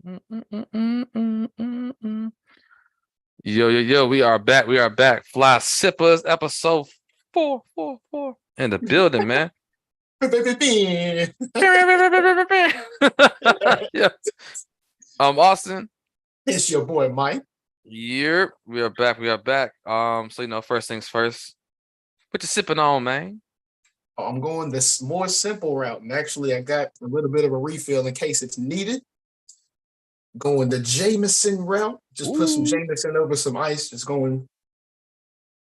Mm, mm, mm, mm, mm, mm, mm. Yo, we are back. We are back. Fly Sippers, episode four. In the building, man. Yeah. I'm Austin. It's your boy Mike. Yep. We are back. We are back. So first things first. What you sipping on, man? I'm going this more simple route, and actually, I got a little bit of a refill in case it's needed. Going the Jameson route, just put some Ooh. Jameson over some ice. Just going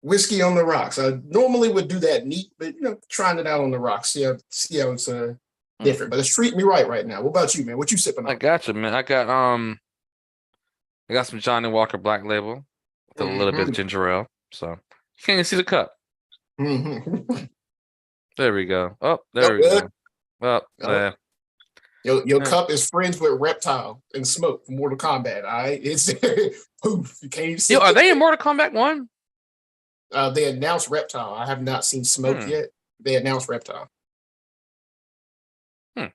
whiskey on the rocks. I normally would do that neat, but trying it out on the rocks. See how it's Hmm. different. But it's treating me right now. What about you, man? What you sipping I on? got you, man. I got some Johnny Walker Black Label with a little bit of Mm-hmm. ginger ale. So you can't even see the cup. Mm-hmm. There we go. Oh, Oh, there we good. go. Oh, Oh, there. your Eh. cup is friends with Reptile and Smoke from Mortal Kombat. All right, it's poof. You can't even Yo, see are they in it. Mortal Kombat 1? They announced Reptile. I have not seen Smoke Hmm. yet. They announced Reptile, Hmm.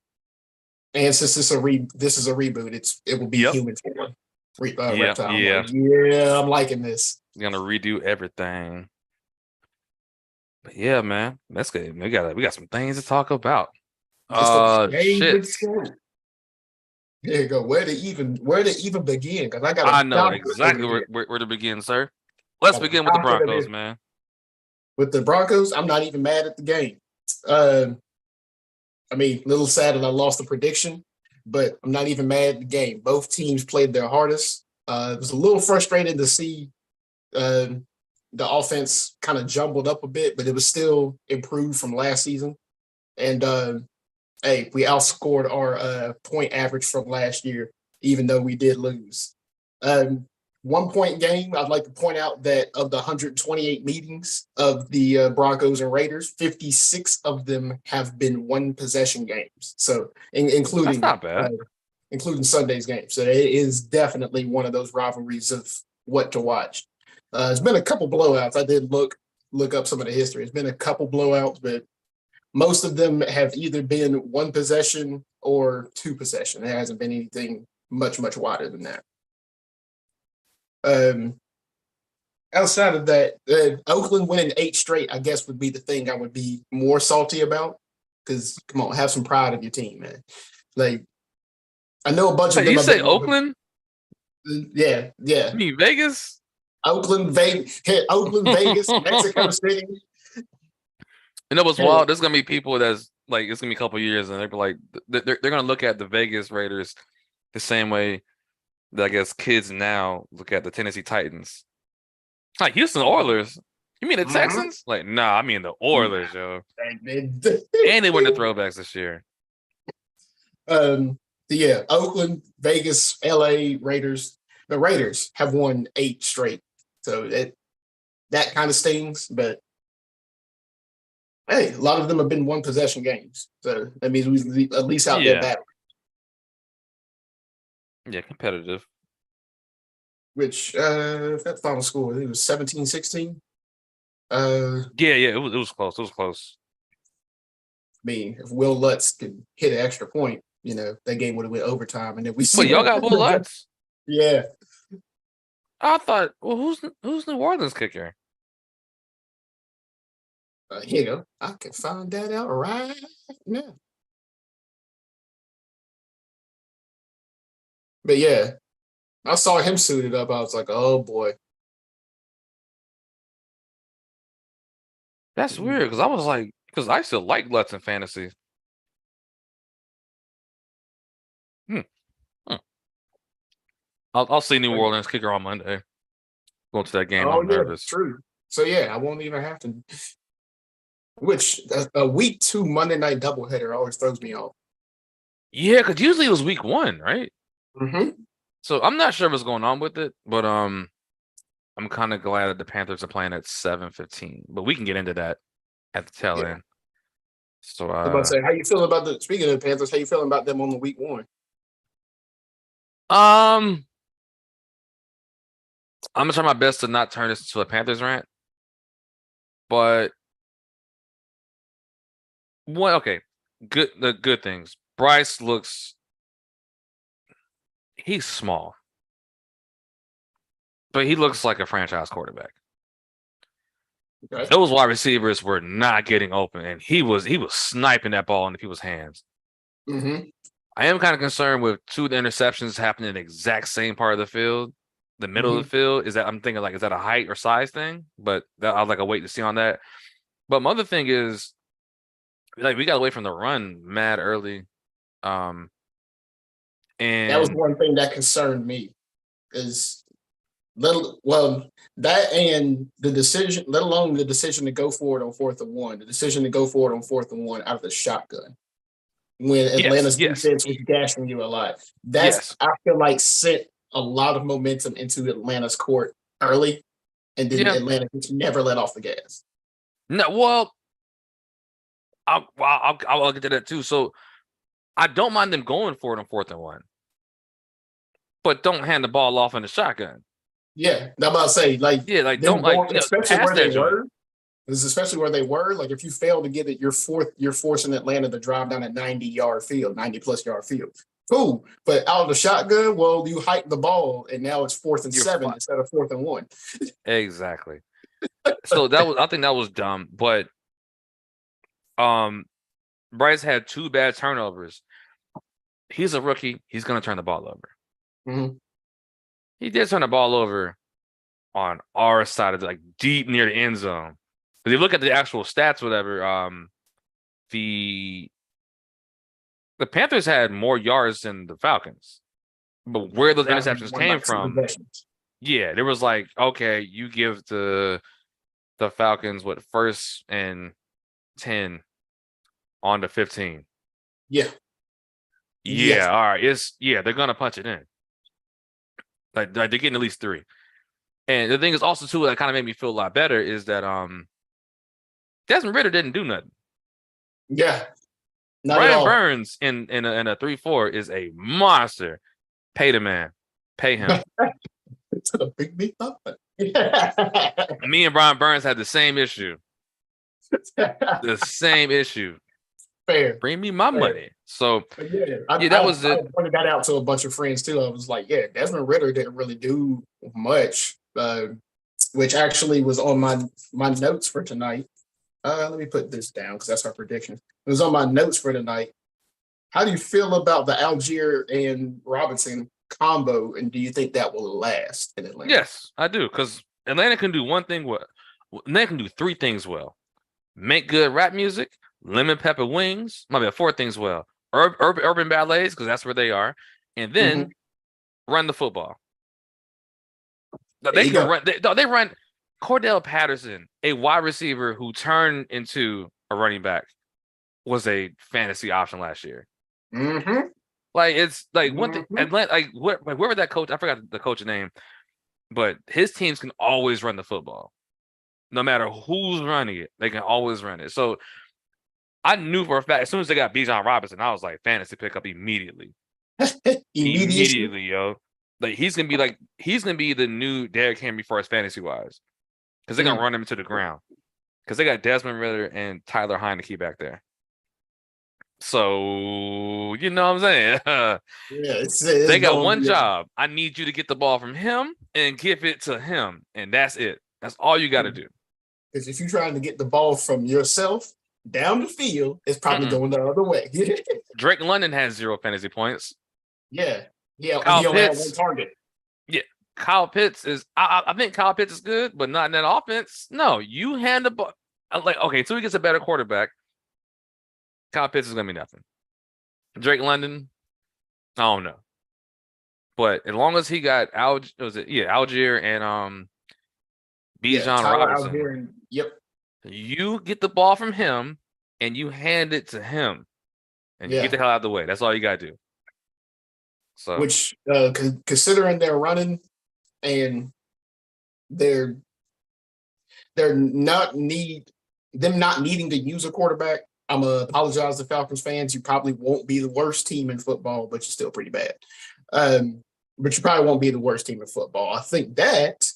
and since this is a reboot, it will be Yep. human form. Yeah, Reptile. I'm like, yeah. yeah, I'm liking this. Gonna redo everything. But yeah, man. That's good. We got some things to talk about. It's the Shit. favorite show. There you go. Where to even begin? Because I got a I know donkey over exactly where, here. where, where to begin, sir. Let's Got a begin with the donkey over Broncos, here. man. With the Broncos, I'm not even mad at the game. Um, I mean, a little sad that I lost the prediction, but I'm not even mad at the game. Both teams played their hardest. It was a little frustrating to see uh, the offense kind of jumbled up a bit, but it was still improved from last season. And hey, we outscored our point average from last year, even though we did lose. Um, 1 point game. I'd like to point out that of the 128 meetings of the Broncos and Raiders, 56 of them have been one possession games. So, That's not bad. including Sunday's game. So it is definitely one of those rivalries of what to watch. It's been a couple blowouts. I did look up some of the history. It's been a couple blowouts, but most of them have either been one possession or two possession. There hasn't been anything much wider than that. Um, Outside of that, Oakland winning 8 straight, I guess, would be the thing I would be more salty about. Because come on, have some pride of your team, man. Like I know a bunch of Hey, them you have say been, Oakland? yeah. You mean Vegas? Oakland, Vegas, Mexico City. What's Hey, wild? There's gonna be people that's like it's gonna be a couple years, and they're like they're gonna look at the Vegas Raiders the same way that I guess kids now look at the Tennessee Titans. Like Houston Oilers. You mean the mhm. Texans? Like, nah, I mean the Oilers, yo. And And they win the throwbacks this year. Um, yeah, Oakland, Vegas, LA Raiders. The Raiders have won 8 straight, so that kind of stings. But hey, a lot of them have been one possession games, so that means we at least out there Yeah. battling. Yeah, competitive. Which that final score, I think it was 17-16. Yeah, it was close. It was close. I mean, if Will Lutz could hit an extra point, that game would have went overtime, and then we see Wait, y'all what. got Will Lutz? Yeah, I thought, well, who's New Orleans kicker? I can find that out right now. But yeah, I saw him suited up. I was like, oh boy. That's weird because I was like, because I still like Lutz in fantasy. Hmm. hmm. I'll see New Orleans kicker on Monday. Going to that game, Oh I'm yeah, nervous. true. So yeah, I won't even have to. Which a week 2 Monday night doubleheader always throws me off. Yeah, because usually it was week 1, right? Mm-hmm. So I'm not sure what's going on with it, but I'm kind of glad that the Panthers are playing at 7:15. But we can get into that at the tail Yeah. end. So I was about to say, how you feeling about the speaking of the Panthers? How you feeling about them on the week 1? um I'm gonna try my best to not turn this into a Panthers rant, but okay. The good things. Bryce looks he's small, but he looks like a franchise quarterback. Okay. Those wide receivers were not getting open, and he was sniping that ball into people's hands. Mm-hmm. I am kind of concerned with two of the interceptions happening in the exact same part of the field, the middle of Mm-hmm. the field. Is that I'm thinking like, is that a height or size thing? But that I'd like a wait to see on that. But my other thing is like we got away from the run mad early. Um, That was and one thing that concerned me is that and the decision, let alone the decision to go for it on 4th and 1, the decision to go for it on 4th and 1 out of the shotgun when yes, Atlanta's yes, defense was gashing you a lot. That's yes, I feel like sent a lot of momentum into Atlanta's court early, and then yeah. Atlanta just never let off the gas. No, well, I'll get to that too. So I don't mind them going for it on 4th and 1, but don't hand the ball off in the shotgun. Yeah, I'm about to say like Yeah, like them don't like going, especially pass where they that joint. were. This is especially where they were. Like if you fail to get it, you're forcing Atlanta to drive down a 90-yard field, 90+ yard field. Cool. But out of the shotgun, well, you hike the ball and now it's 4th and 7 instead of 4th and 1. Exactly. So I think that was dumb. But um Bryce had two bad turnovers. He's a rookie. He's gonna turn the ball over. Mm-hmm. He did turn the ball over on our side of like deep near the end zone. But if you look at the actual stats, whatever, the the Panthers had more yards than the Falcons. But where those Falcons interceptions won by came two from, possessions. yeah, there was like, okay, you give the Falcons what 1st and 10 on the 15. Yeah. Yeah, Yes. all right. They're gonna punch it in. Like they're getting at least three. And the thing is also too that kind of made me feel a lot better is that Desmond Ridder didn't do nothing. Yeah. Not at Brian all. Burns in a 3-4 is a monster. Pay the man. Pay him. To the big up. Me and Brian Burns had the same issue. The same issue. Fair. Bring me my Fair. money. So But yeah, yeah, that was I it. pointed that out to a bunch of friends too. I was like, yeah, Desmond Ritter didn't really do much, which actually was on my notes for tonight. Let me put this down because that's our prediction. It was on my notes for tonight. How do you feel about the Algier and Robinson combo, and do you think that will last in Atlanta? Yes, I do. Because Atlanta can do one thing well. Atlanta can do three things well. Make good rap music, lemon pepper wings, might be four things well. Urban ballets, because that's where they are, and Mm-hmm. then run the football. There They you can go. run. They run Cordell Patterson, a wide receiver who turned into a running back, was a fantasy option last year. Mm-hmm. Like it's like one thing. Mm-hmm. Atlanta, like whoever that coach, I forgot the coach's name, but his teams can always run the football, no matter who's running it. They can always run it. So I knew for a fact as soon as they got Bijan Robinson, I was like fantasy pickup immediately. Immediately. Immediately, yo. Like he's gonna be the new Derrick Henry for us fantasy wise. Because they're gonna Mm. run him into the ground. Because they got Desmond Ritter and Tyler Heineke back there. So you know what I'm saying? Yeah, They it's got going to one be job. I need you to get the ball from him and give it to him. And that's it. That's all you got to do. because if you're trying to get the ball from yourself down the field, it's probably Mm-mm. going the other way. Drake London has 0 fantasy points. Yeah. Yeah. Kyle He only had one Pitts, target. yeah. Kyle Pitts is I think Kyle Pitts is good, but not in that offense. No, you hand the ball. Like, okay, until he gets a better quarterback, Kyle Pitts is gonna be nothing. Drake London, I don't know. But as long as he got Algier and Yeah. Bijan Tyler out Robinson, here. And, yep. you get the ball from him and you hand it to him and you get Yeah. the hell out of the way. That's all you gotta do. So Which, considering they're running and they're not not needing to use a quarterback. I'm gonna apologize to Falcons fans. You probably won't be the worst team in football, but you're still pretty bad. But you probably won't be the worst team in football. I think that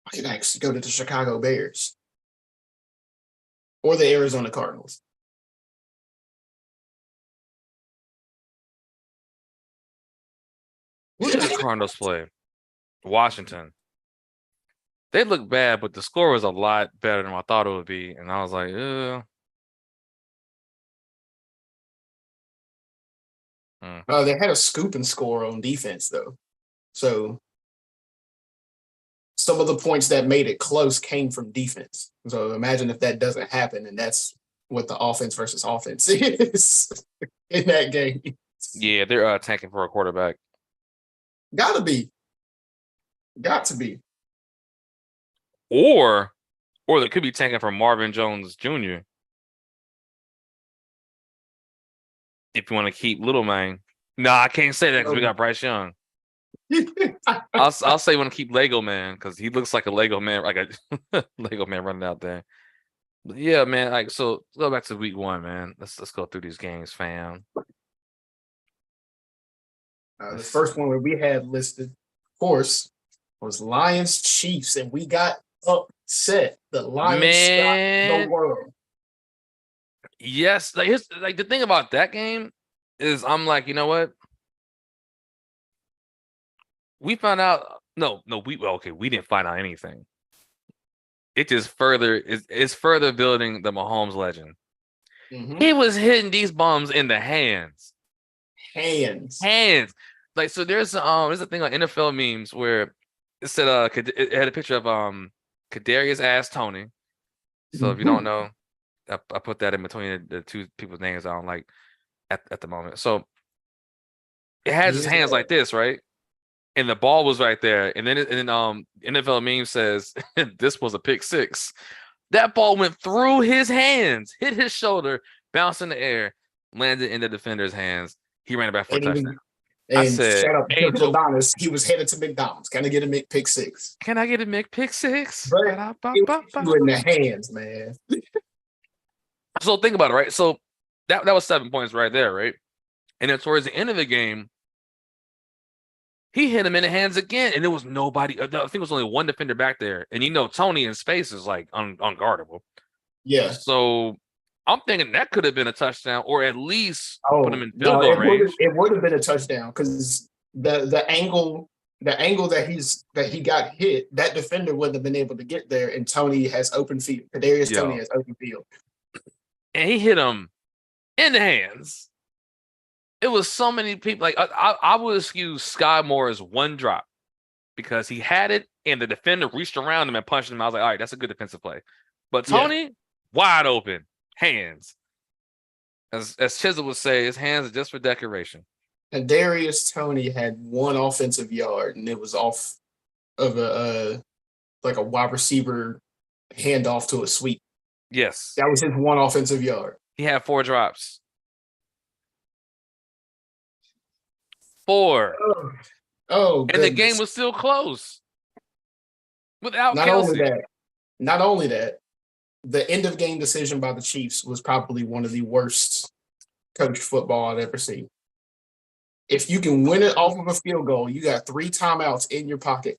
I can actually go to the Chicago Bears or the Arizona Cardinals. Who did the Cardinals play? Washington. They looked bad, but the score was a lot better than I thought it would be. And I was like, hmm. They had a scoop and score on defense though, so some of the points that made it close came from defense. So imagine if that doesn't happen, and that's what the offense versus offense is in that game. Yeah, they're tanking for a quarterback. Gotta be, got to be. Or they could be tanking for Marvin Jones Jr. If you want to keep Little Man. Nah, I can't say that because we got Bryce Young. I'll say you want to keep Lego Man because he looks like a Lego man, like a Lego man running out there. But yeah, man. Like, so go back to week 1, man. Let's go through these games, fam. The first one that we had listed, of course, was Lions Chiefs, and we got upset. The Lions stopped the world. Yes, like the thing about that game is I'm like, you know what? We found out we didn't find out anything. It just is further building the Mahomes legend. Mm-hmm. He was hitting these bombs in the hands. Like, so there's a thing on NFL memes where it said it had a picture of Kadarius asked Tony. So if you don't know, I put that in between the two people's names I don't like at the moment. So it has his hands like this, right? And the ball was right there. And then NFL meme says this was a pick 6. That ball went through his hands, hit his shoulder, bounced in the air, landed in the defender's hands. He ran it back for a touchdown. And I said, shout out to Adonis. He was headed to McDonald's. Can I get a McPick 6? Can I get a McPick 6? You in the hands, man. So think about it, right? So that was 7 points right there, right? And then towards the end of the game, he hit him in the hands again, and there was nobody. I think it was only one defender back there, and Tony in space is like unguardable. Yeah. So I'm thinking that could have been a touchdown, or at least put him in field goal range. It would have been a touchdown because the angle that he got hit, that defender wouldn't have been able to get there, and Tony has open field. Kadarius Toney has open field, and he hit him in the hands. It was so many people. Like I would excuse Sky Moore's one drop because he had it, and the defender reached around him and punched him. I was like, all right, that's a good defensive play. But Tony, wide open. Hands. As Chisel would say, his hands are just for decoration. And Darius Toney had one offensive yard, and it was off of a wide receiver handoff to a sweep. Yes. That was his one offensive yard. He had 4 drops. 4. Oh, and the game was still close. Without Kelce. Not only that, the end of game decision by the Chiefs was probably one of the worst coached football I've ever seen. If you can win it off of a field goal, you got 3 timeouts in your pocket.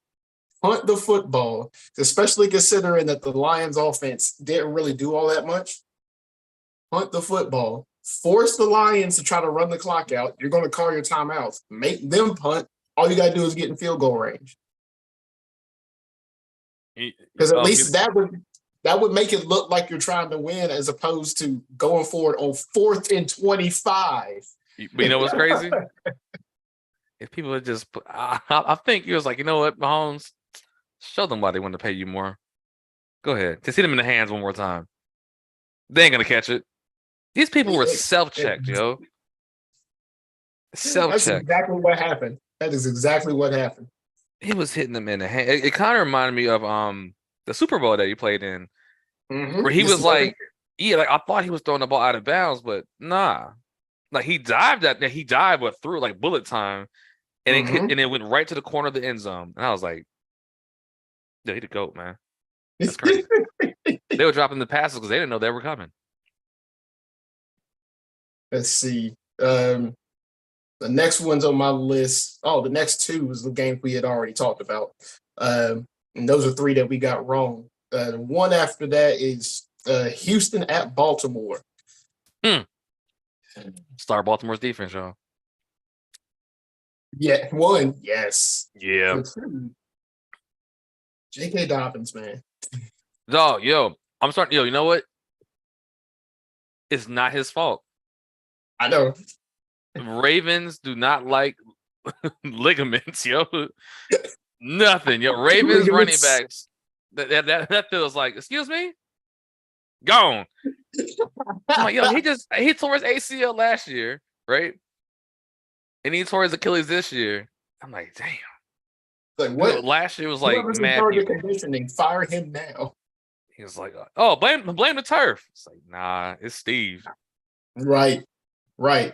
Punt the football, especially considering that the Lions offense didn't really do all that much. Punt the football. Force the Lions to try to run the clock out. You're going to call your timeouts. Make them punt. All you got to do is get in field goal range. Because at least that would make it look like you're trying to win as opposed to going forward on 4th and 25. But you know what's crazy? If people would just, I think he was like, you know what, Mahomes, show them why they want to pay you more. Go ahead. Just hit him in the hands one more time. They ain't going to catch it. These people were self-checked, yo. Self-checked. That's exactly what happened. That is exactly what happened. He was hitting them in the hand. It kind of reminded me of the Super Bowl that he played in, where he was like, I thought he was throwing the ball out of bounds, but nah. Like he dived through like bullet time, and it went right to the corner of the end zone. And I was like, yeah, he the GOAT, man. That's crazy. They were dropping the passes because they didn't know they were coming. Let's see. The next one's on my list. Oh, the next 2 was the game we had already talked about. And those are 3 that we got wrong. The one after that is Houston at Baltimore. Start Baltimore's defense, y'all. Yeah, one, yes. Yeah. For two, J.K. Dobbins, man. No, yo, I'm starting. Yo, you know what? It's not his fault. I know. Ravens do not like ligaments, yo. Nothing, yo. Ravens running Ligaments. backs. That feels like, excuse me, gone. I'm like, yo, he tore his ACL last year, right? And he tore his Achilles this year. I'm like, damn. Like You know, what? last year was like Whoever's in mad charge of people. conditioning, fire him now. He was like, oh, blame the turf. It's like, nah, it's Steve. Right, right.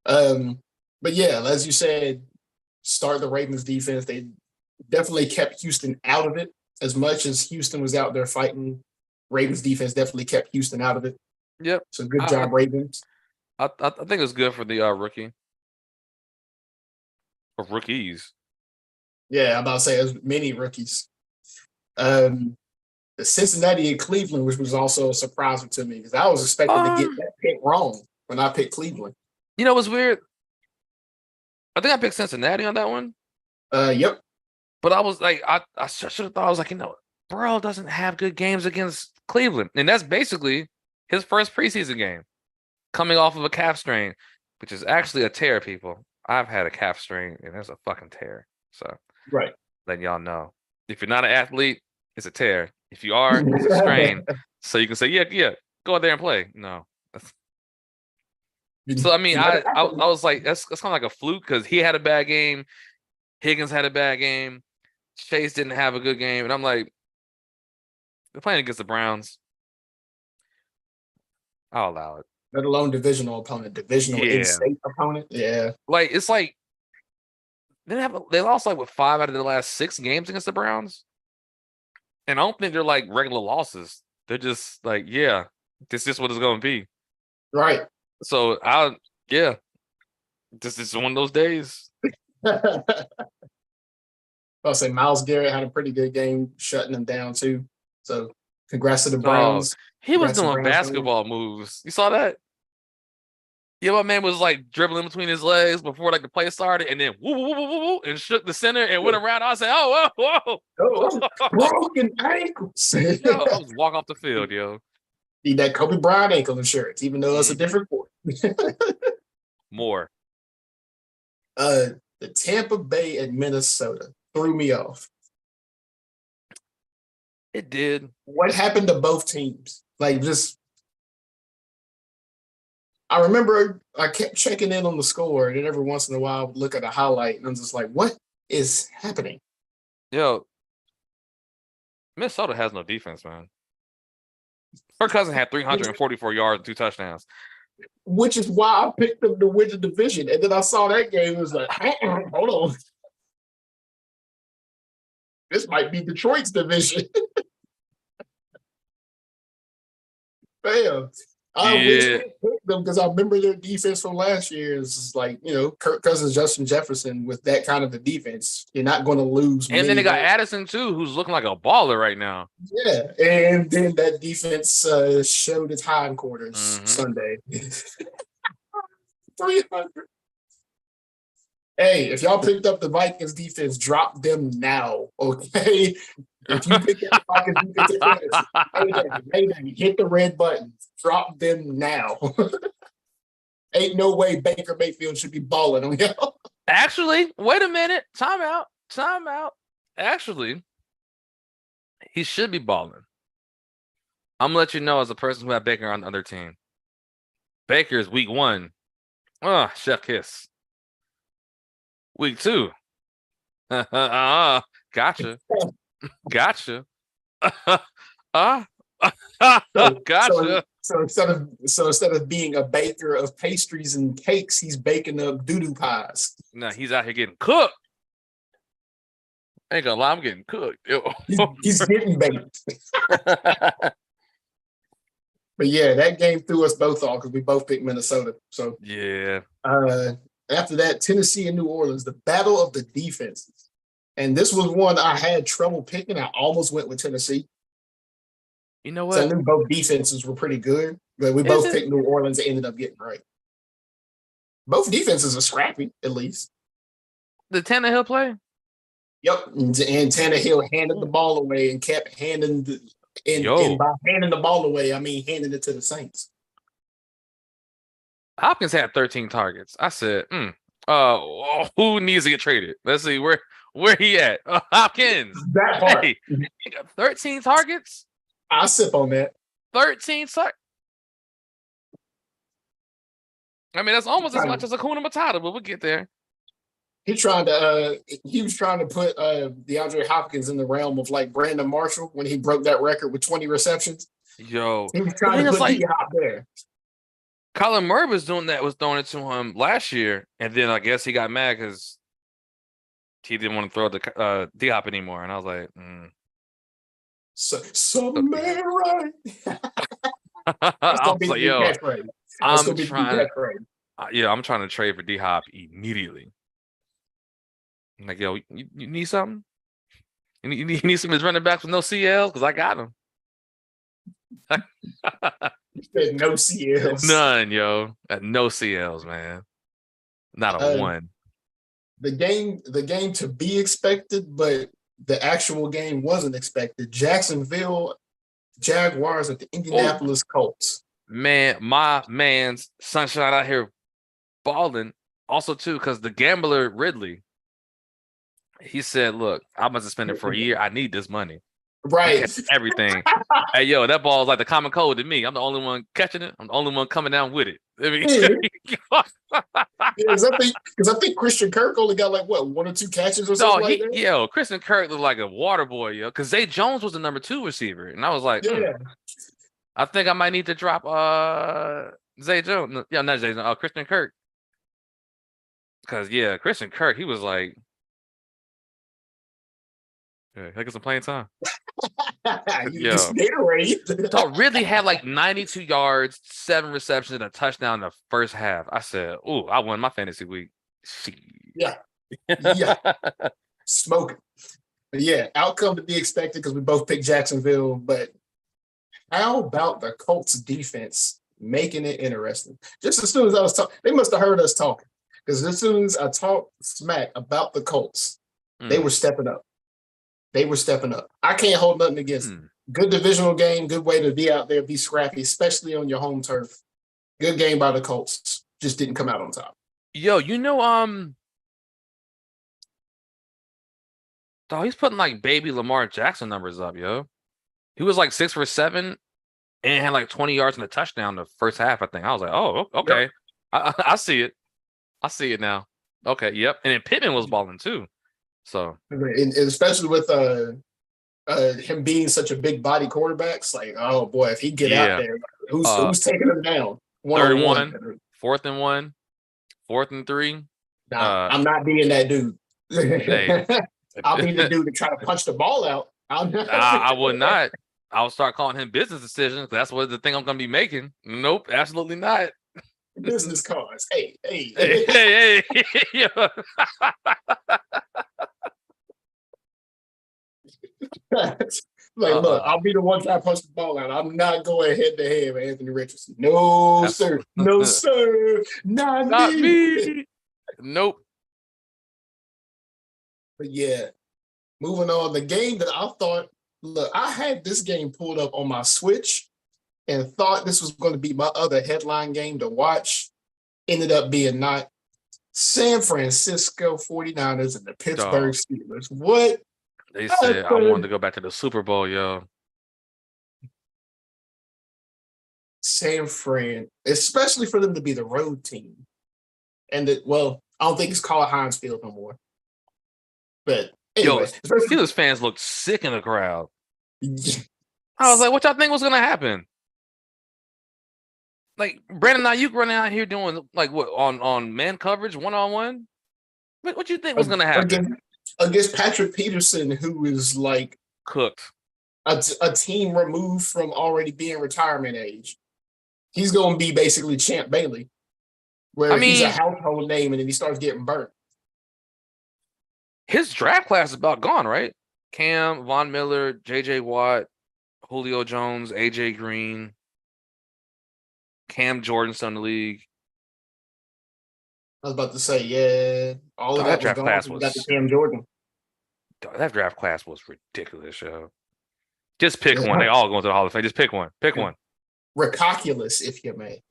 Um, but yeah, as you said, start the Ravens defense. They definitely kept Houston out of it as much as Houston was out there fighting. Ravens defense definitely kept Houston out of it. Yep. So good I job, Ravens. I think it's good for the rookie or rookies. Yeah, I'm about to say as many rookies. Um, the Cincinnati and Cleveland, which was also a surprise to me because I was expecting to get Um, that pick wrong when I picked Cleveland. you know what's weird? I think I picked Cincinnati on that one, Yep. but I was like, I should have thought I was like, Burrow doesn't have good games against Cleveland, and that's basically his first preseason game, coming off of a calf strain, which is actually a tear. People, I've had a calf strain, and it's a fucking tear. So Right. letting y'all know, if you're not an athlete, it's a tear. If you are, it's a strain. So you can say, yeah, go out there and play. No. So I mean, I was like, that's kind of like a fluke because he had a bad game, Higgins had a bad game, Chase didn't have a good game, and I'm like, they're playing against the Browns. I'll allow it. Let alone divisional opponent, divisional Yeah, in-state opponent. Yeah. like it's like they lost like with 5 out of the last 6 games against the Browns, and I don't think they're like regular losses. They're just like, yeah, this is what it's going to be. Right. So yeah, this is one of those days. I'll say Miles Garrett had a pretty good game shutting them down too. So congrats to the Oh, Browns. he was Congrats to doing Browns fans. basketball moves. You saw that? Yeah, my man was like dribbling between his legs before like the play started, and then woo, woo, woo, woo, woo, and shook the center and went around. I said, "Oh, whoa, Oh, whoa!" broken ankles. Yo, I was walk off the field, yo. Need that Kobe Bryant ankle insurance, even though it's a Mhm. different sport. More. uh, the Tampa Bay at Minnesota threw me off. It did. What happened to both teams? Like, just I remember I kept checking in on the score, and then every once in a while I would look at a highlight, and I'm just like, what is happening? Yo, Minnesota has no defense, man. Her cousin had 344 yards and 2 touchdowns. Which is why I picked them to win the division. And then I saw that game, it was like, hold on. This might be Detroit's division. Bam. I wish Yeah. we picked them because I remember their defense from last year is like, Kirk Cousins, Justin Jefferson with that kind of a defense. You're not going to lose And then many they got games. Addison too, who's looking like a baller right now. Yeah. And then that defense showed its hindquarters Mhm. Sunday. 300. Hey, if y'all picked up the Vikings defense, drop them now. Okay. If you picked up the Vikings defense, hey, hit the red button. Drop them now. Ain't no way Baker Mayfield should be balling on y'all. Actually, wait a minute. Time out. Actually, he should be balling. I'm gonna let you know as a person who had Baker on the other team. Baker is week 1. Oh, chef kiss. Week 2. Gotcha. Gotcha. Gotcha. So instead of being a baker of pastries and cakes, he's baking up doo-doo pies. Nah, he's out here getting cooked. Ain't gonna lie, I'm getting cooked. He's getting baked. But yeah, that game threw us both off because we both picked Minnesota. So yeah. After that, Tennessee and New Orleans, the battle of the defenses. And this was one I had trouble picking. I almost went with Tennessee. You know So I what? knew both defenses were pretty good, but we Is both it? picked New Orleans and ended up getting right. Both defenses are scrappy, at least. Did Tannehill play? Yep, and Tannehill handed the ball away and kept handing and Yo, by handing the ball away, I mean handing it to the Saints. Hopkins had 13 targets. I said, who needs to get traded? Let's see where he at. Hopkins. That part, Hey, he got 13 targets. I sip on that. 13 targets. I mean, that's almost as much as Akuna Matata, but we'll get there. He was trying to put DeAndre Hopkins in the realm of like Brandon Marshall when he broke that record with 20 receptions. Yo, He was the trying thing to is, put like, D-Hop there. Colin Murray was doing that, was throwing it to him last year, and then I guess he got mad because he didn't want to throw the D-Hop anymore, and I was like, So, some man right. That's I gonna was be the like, new yo, catchphrase. That's I'm gonna be the new trying, catchphrase. I'm trying to trade for D-Hop immediately. I'm like, yo, you need something? You need some of his running backs with no CL? Because I got him. No CLs. None, yo. No CLs, man. Not a one. The game to be expected, but the actual game wasn't expected. Jacksonville Jaguars at the Indianapolis Colts. Man, my man's Sunshine out here balling. Also, too, because the gambler Ridley, he said, look, I'm going to spend it for a year. I need this money. Right. Everything. Hey, yo, that ball is like the common cold to me. I'm the only one catching it. I'm the only one coming down with it. I mean, because I think Christian Kirk only got like what 1 or 2 catches or something like that. Yo, Christian Kirk looked like a water boy, yo. Because Zay Jones was the number 2 receiver, and I was like, Yeah. I think I might need to drop Zay Jones. Yeah, not Zay Jones. Christian Kirk. Because Christian Kirk, he was like, I get some playing time. You just Gatorade. So Ridley had like 92 yards, 7 receptions, and a touchdown in the first half. I said, "Ooh, I won my fantasy week." Yeah, smoking. But yeah, outcome to be expected because we both picked Jacksonville. But how about the Colts defense making it interesting? Just as soon as I was talking, they must have heard us talking because as soon as I talked smack about the Colts, they were stepping up. They were stepping up. I can't hold nothing against them. Good divisional game, good way to be out there, be scrappy, especially on your home turf. Good game by the Colts. Just didn't come out on top. Yo, dog, he's putting like baby Lamar Jackson numbers up, yo. He was like 6 for 7 and had like 20 yards and a touchdown the first half, I think. I was like, oh, okay. Yep. I see it. I see it now. Okay, yep. And then Pittman was balling too. So, and especially with him being such a big body quarterback, it's like, oh boy, if he get out there, who's taking him down? 1-on-1, 4th and 1, 4th and 3. Nah, I'm not being that dude. Hey. I'll be the dude to try to punch the ball out. I would not. I'll start calling him business decisions. That's what the thing I'm going to be making. Nope, absolutely not. Business cards. Hey. Look, I'll be the one trying to punch the ball out. I'm not going head to head with Anthony Richardson. No, sir. No, sir. Not me. Nope. But yeah, moving on. The game that I thought, look, I had this game pulled up on my Switch and thought this was going to be my other headline game to watch. Ended up being not. San Francisco 49ers and the Pittsburgh Steelers. What? They said I wanted to go back to the Super Bowl, yo. San Fran, especially for them to be the road team. And I don't think it's called Heinz Field no more. But anyway. Steelers fans looked sick in the crowd. I was like, what y'all think was going to happen? Like, Brandon Ayuk running out here doing, like, what, on man coverage, one-on-one? What you think was going to happen? Against Patrick Peterson, who is, like... cooked. A team removed from already being retirement age. He's going to be basically Champ Bailey, where he's a household name and then he starts getting burnt. His draft class is about gone, right? Cam, Von Miller, J.J. Watt, Julio Jones, A.J. Green, Cam Jordan's on the league. I was about to say, yeah, all of Dog, that that was draft gone. class We got the was Cam Jordan. that draft class was ridiculous, yo. Just pick one. They all going to the Hall of Fame. Just pick one. Pick one. Ridiculous, if you may.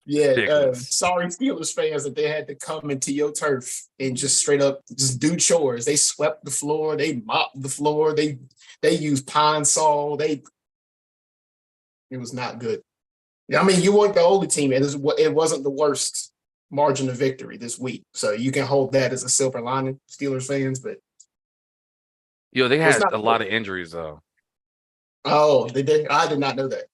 Yeah, Ridiculous. sorry Steelers fans that they had to come into your turf and just straight up just do chores. They swept the floor, they mopped the floor, they used Pine Sol. It was not good. I mean, you weren't the only team. It wasn't the worst margin of victory this week, so you can hold that as a silver lining, Steelers fans. But Yo, they it's had not a lot good. of injuries though. Oh, they did. I did not know that.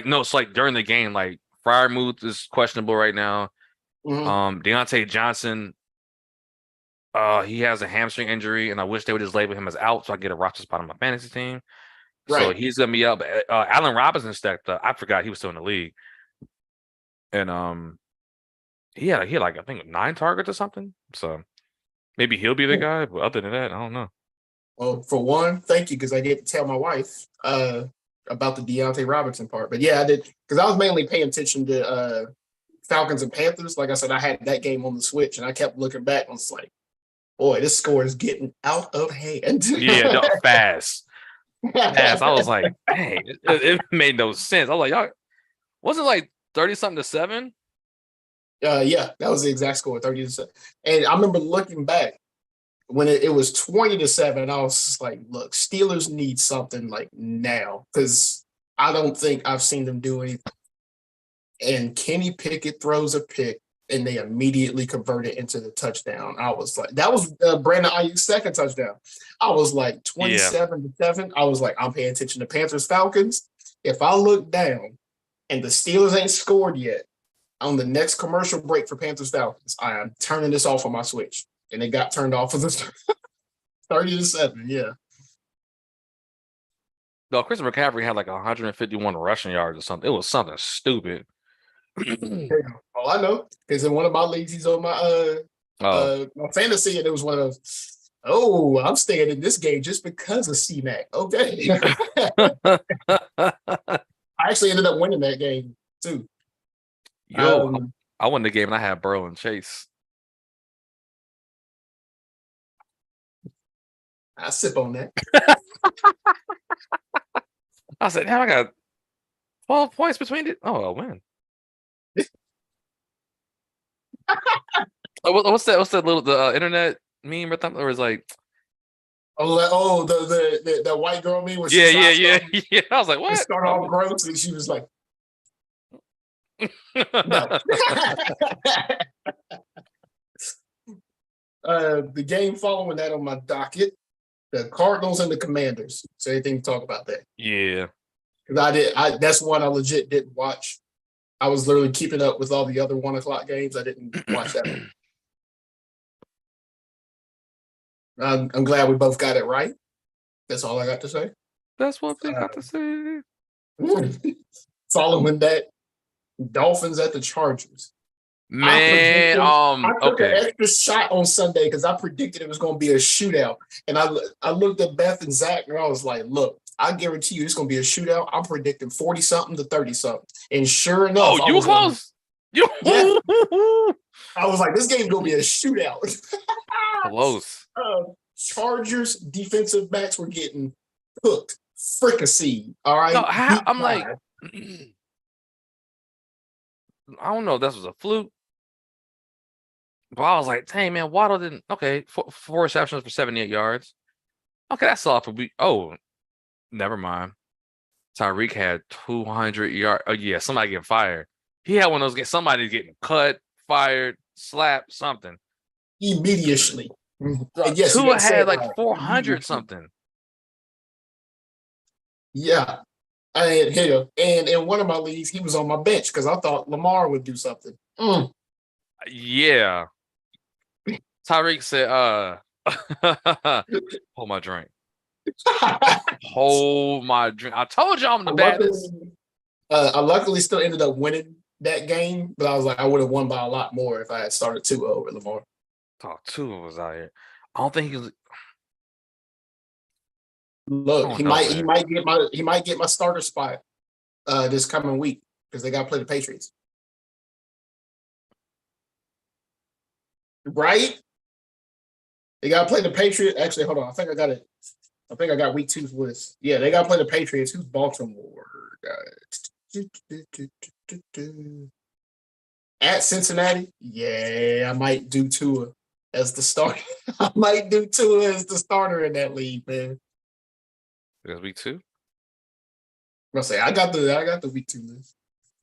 No, it's like during the game, like Fryermuth is questionable right now. Mhm. Deontay Johnson, he has a hamstring injury, and I wish they would just label him as out so I get a roster spot on my fantasy team. So Right. he's gonna be up. Allen Robinson stepped up. I forgot he was still in the league, and he had like I think 9 targets or something. So maybe he'll be the guy. But other than that, I don't know. Well, for one, thank you because I get to tell my wife about the Deontay Robinson part. But yeah, I did because I was mainly paying attention to Falcons and Panthers. Like I said, I had that game on the Switch, and I kept looking back. And it's like, boy, this score is getting out of hand. Yeah, no, fast. I was like, dang, it made no sense. I was like, y'all, wasn't it like 30 something to 7? Yeah, that was the exact score, 30-7. And I remember looking back when it was 20-7. I was just like, look, Steelers need something like now because I don't think I've seen them do anything. And Kenny Pickett throws a pick, and they immediately convert it into the touchdown. I was like, that was Brandon Ayuk's second touchdown. I was like 27-7. I was like, I'm paying attention to Panthers Falcons. If I look down and the Steelers ain't scored yet on the next commercial break for Panthers Falcons, I am turning this off on my Switch. And it got turned off for the 30-7. Yeah. No, Christopher McCaffrey had like 151 rushing yards or something. It was something stupid. Oh, I know. Because in one of my leagues, he's on my my fantasy, and it was one of I'm staying in this game just because of C-Mac. Okay. I actually ended up winning that game too. Yo, I won the game and I had Burrow and Chase. I sip on that. I said, "Now I got 12 points between it. Oh, I'll win." What's that? What's that little internet meme or something? Or is like, the white girl meme. Yeah. I was like, what? Start off gross, and she was like, no. The game following that on my docket, the Cardinals and the Commanders. So anything to talk about that? Yeah. Because that's one I legit didn't watch. I was literally keeping up with all the other 1:00 games. I didn't watch that one. I'm glad we both got it right. That's all I got to say. That's what they got to say. Following that, Dolphins at the Chargers. Man, I took okay. an extra shot on Sunday because I predicted it was going to be a shootout. And I looked at Beth and Zach, and I was like, look, I guarantee you it's going to be a shootout. I'm predicting 40-something to 30-something. And sure enough, you were close. Yeah. I was like, this game's going to be a shootout. Close. Chargers defensive backs were getting cooked. Fricassee. All right. No, I'm like, I don't know if this was a fluke. But I was like, dang, man, Waddle didn't. Okay, four receptions for 78 yards. Okay, that's all for week. Oh, never mind. Tyreek had 200 yards. Oh, yeah, somebody getting fired. He had one of those. Somebody getting cut, fired, slapped, something. Immediately. Yes, Tua had like 400 something. Yeah. I had hit him. And in one of my leagues, he was on my bench because I thought Lamar would do something. Yeah. Tyreek said, hold my drink. Hold my drink. I told you I'm the baddest. I luckily still ended up winning that game, but I was like, I would have won by a lot more if I had started Tua over Lamar. Oh, Tua was out here. I don't think he was. Look, he might get my starter spot this coming week because they got to play the Patriots. Right? They got to play the Patriots. Actually, hold on. I think I got it. I think I got week 2's list. Yeah, they got to play the Patriots. Who's Baltimore? At Cincinnati? Yeah, I might do Tua as the starter. I might do Tua as the starter in that league, man. That's week 2. I'll say I got the week 2 list.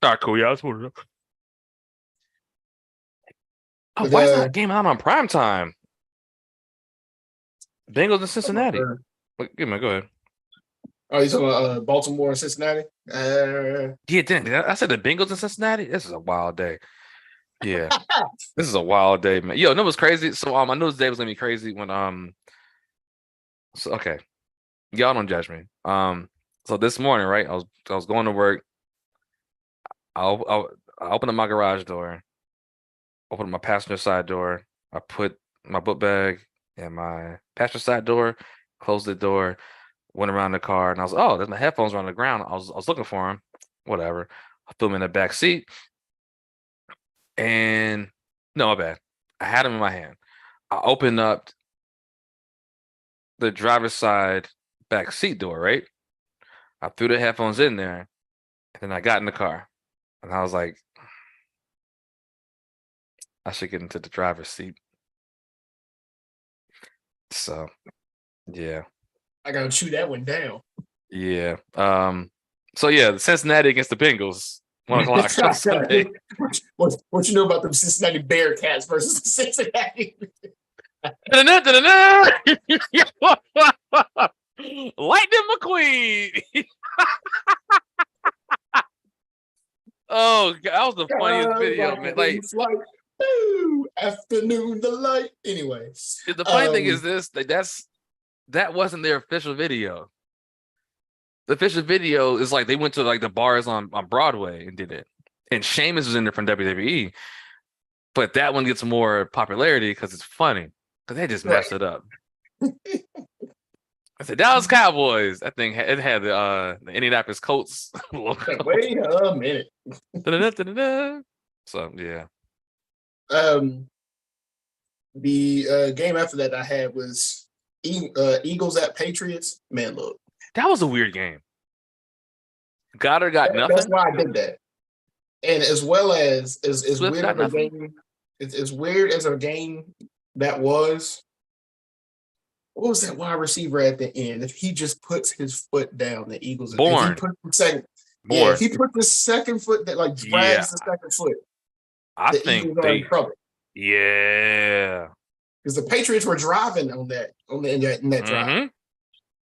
All right, cool. Yeah, that's what. Oh, But, why is that game out on prime time? Bengals and Cincinnati. Wait, go ahead. Oh, you talking about Baltimore and Cincinnati? Yeah, then I said the Bengals and Cincinnati. This is a wild day. Yeah, this is a wild day, man. Yo, no, it was crazy. So I knew this day was gonna be crazy when So okay, y'all don't judge me. So this morning, right? I was going to work. I opened up my garage door, opened up my passenger side door. I put my book bag in my passenger side door, closed the door, went around the car, and I was oh, there's my headphones on the ground. I was looking for them, whatever. I threw them in the back seat, and no, my bad. I had them in my hand. I opened up the driver's side back seat door, right? I threw the headphones in there, and then I got in the car, and I was like, I should get into the driver's seat. So, yeah. I gotta chew that one down. Yeah. So yeah, the Cincinnati against the Bengals, 1:00 on Sunday. What you know about the Cincinnati Bearcats versus the Cincinnati? Lightning McQueen. Oh, that was the funniest video, man. Like, afternoon delight. Anyway, the funny thing is this: that wasn't their official video. The official video is like they went to like the bars on Broadway and did it, and Sheamus was in there from WWE, but that one gets more popularity because it's funny because they just messed it up. I said Dallas Cowboys. I think it had the Indianapolis Colts logo. Wait a minute. So yeah. The game after that I had was Eagles at Patriots. Man, look, that was a weird game. Goddard got nothing. That's why I did that. And as well as weird as a game, it's weird as a game that was. What was that wide receiver at the end? If he just puts his foot down, the Eagles. Born. If he put the second, yeah, if he put the second foot that like drags the second foot, I think Eagles are in trouble. Yeah, because the Patriots were driving in that drive,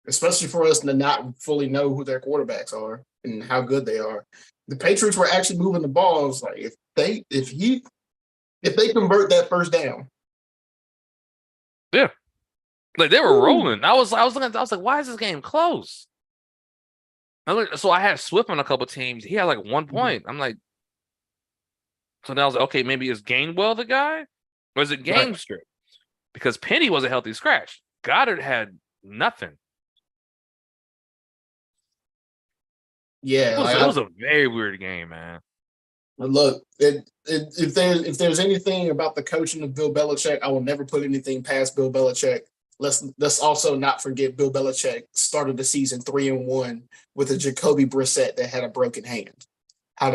especially for us to not fully know who their quarterbacks are and how good they are. The Patriots were actually moving the ball. It's like if they convert that first down, yeah. Like they were rolling. I was looking. I was like, why is this game close? So I had Swift on a couple teams. He had like 1 point. I'm like, so then I was like, okay, maybe is Gainwell the guy, or is it game script? Because Penny was a healthy scratch. Goddard had nothing. Yeah, it was a very weird game, man. Look, if there's anything about the coaching of Bill Belichick, I will never put anything past Bill Belichick. Let's also not forget Bill Belichick started the season 3-1 with a Jacoby Brissett that had a broken hand. How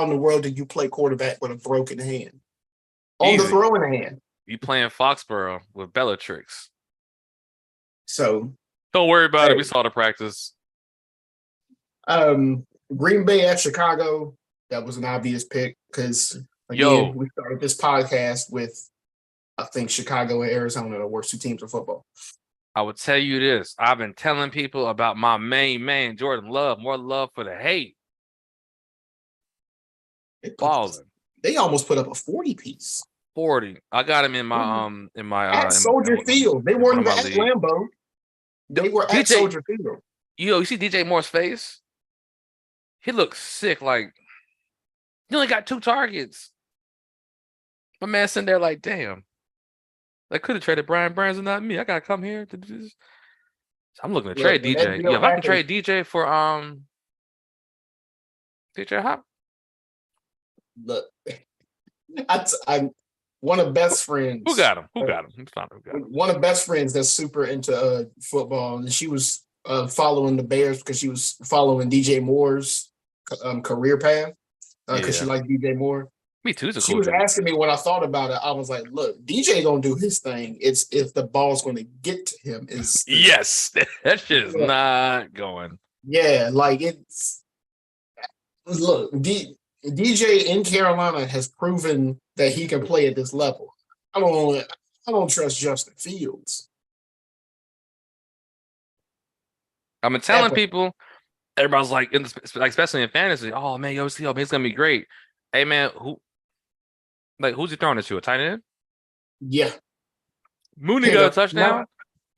in the world did you play quarterback with a broken hand? On the throwing hand. You playing Foxborough with Bellatrix. So don't worry about it. We saw the practice. Green Bay at Chicago. That was an obvious pick because again, we started this podcast with I think Chicago and Arizona are the worst 2 teams in football. I would tell you this. I've been telling people about my main man, Jordan Love. More love for the hate. Balling. They almost put up a 40-piece. 40. I got him in my at Soldier Field. They weren't even at Lambeau. They were at Soldier Field. You see DJ Moore's face? He looks sick. Like he only got 2 targets. My man sitting there like, damn. I could have traded Brian Burns and not me. I gotta come here to do this. So I'm looking to trade DJ. Yeah, if I can trade DJ for DJ Hop. Look, I'm one of best friends. Who got him? Who got him? It's not who got him. One of best friends that's super into football, and she was following the Bears because she was following DJ Moore's career path because she liked DJ Moore. Me too. She was asking me what I thought about it. I was like, "Look, DJ gonna do his thing. It's if the ball's gonna get to him. Is yes, that shit is not going. Yeah, like it's look. DJ in Carolina has proven that he can play at this level. I don't trust Justin Fields. I've been telling people, everybody's like, especially in fantasy, oh man, yo, see, he's gonna be great. Hey man, who's he throwing it to? A tight end? Yeah. Mooney got a touchdown.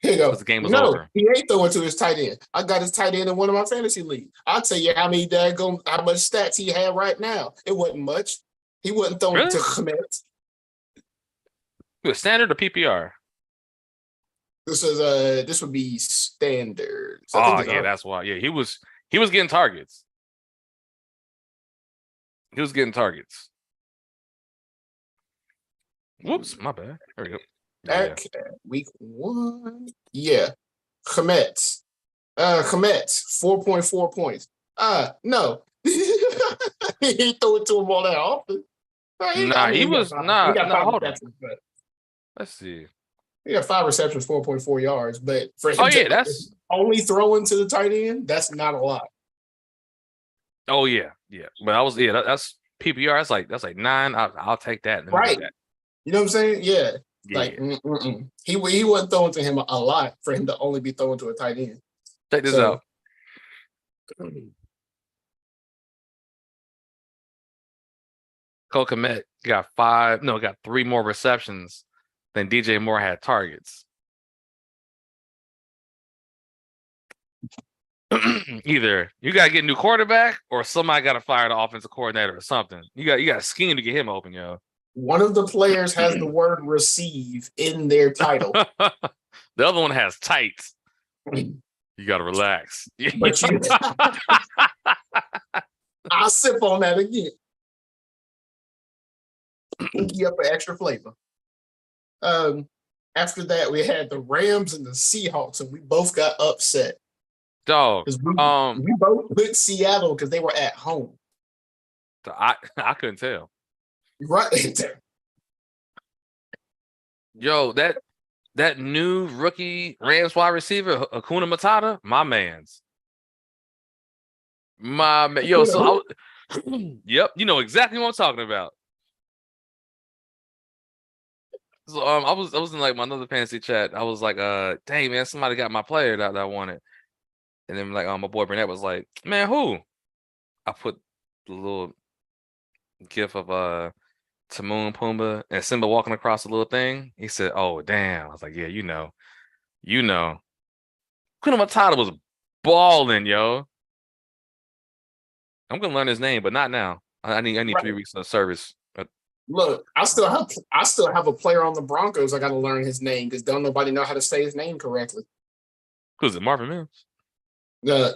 Here you go. The game was over. He ain't throwing to his tight end. I got his tight end in one of my fantasy leagues. I'll tell you how much stats he had right now. It wasn't much. He wasn't throwing to Kmet. Was standard or PPR? This would be standard. That's why. Yeah, he was getting targets. He was getting targets. Whoops, my bad. There we go. Back week 1. Yeah. Kmet. Kmet, 4.4 points. No. He threw it to him all that often. He hold on. Let's see. He got 5 receptions, 4.4 yards. But for him that's only throwing to the tight end, that's not a lot. Oh yeah. But that's PPR. That's like 9. I'll take that. Right. You know what I'm saying? Yeah. Like he wasn't throwing to him a lot for him to only be throwing to a tight end. Check this out. Cole Kmet got 3 more receptions than DJ Moore had targets. Either you gotta get a new quarterback or somebody gotta fire the offensive coordinator or something. You got to scheme to get him open, yo. One of the players has the word receive in their title. The other one has tights. You gotta relax. But I'll sip on that again. Give up an extra flavor. After that, we had the Rams and the Seahawks, and we both got upset. Dog. We both put Seattle because they were at home. I couldn't tell. Right there. Yo, that new rookie Rams wide receiver, Hakuna Matata, my man's. My man. Yo, so yep, you know exactly what I'm talking about. So I was in like my another fantasy chat. I was like, dang man, somebody got my player that I wanted. And then like my boy Burnett was like, man, who? I put the little gif of Timon, Pumbaa, and Simba walking across the little thing. He said, oh damn. I was like, yeah, you know. Kuna Matata was balling, yo. I'm gonna learn his name, but not now. I need 3 weeks of service. Look, I still have a player on the Broncos. I got to learn his name because don't nobody know how to say his name correctly. Who's it? Marvin Mims? No,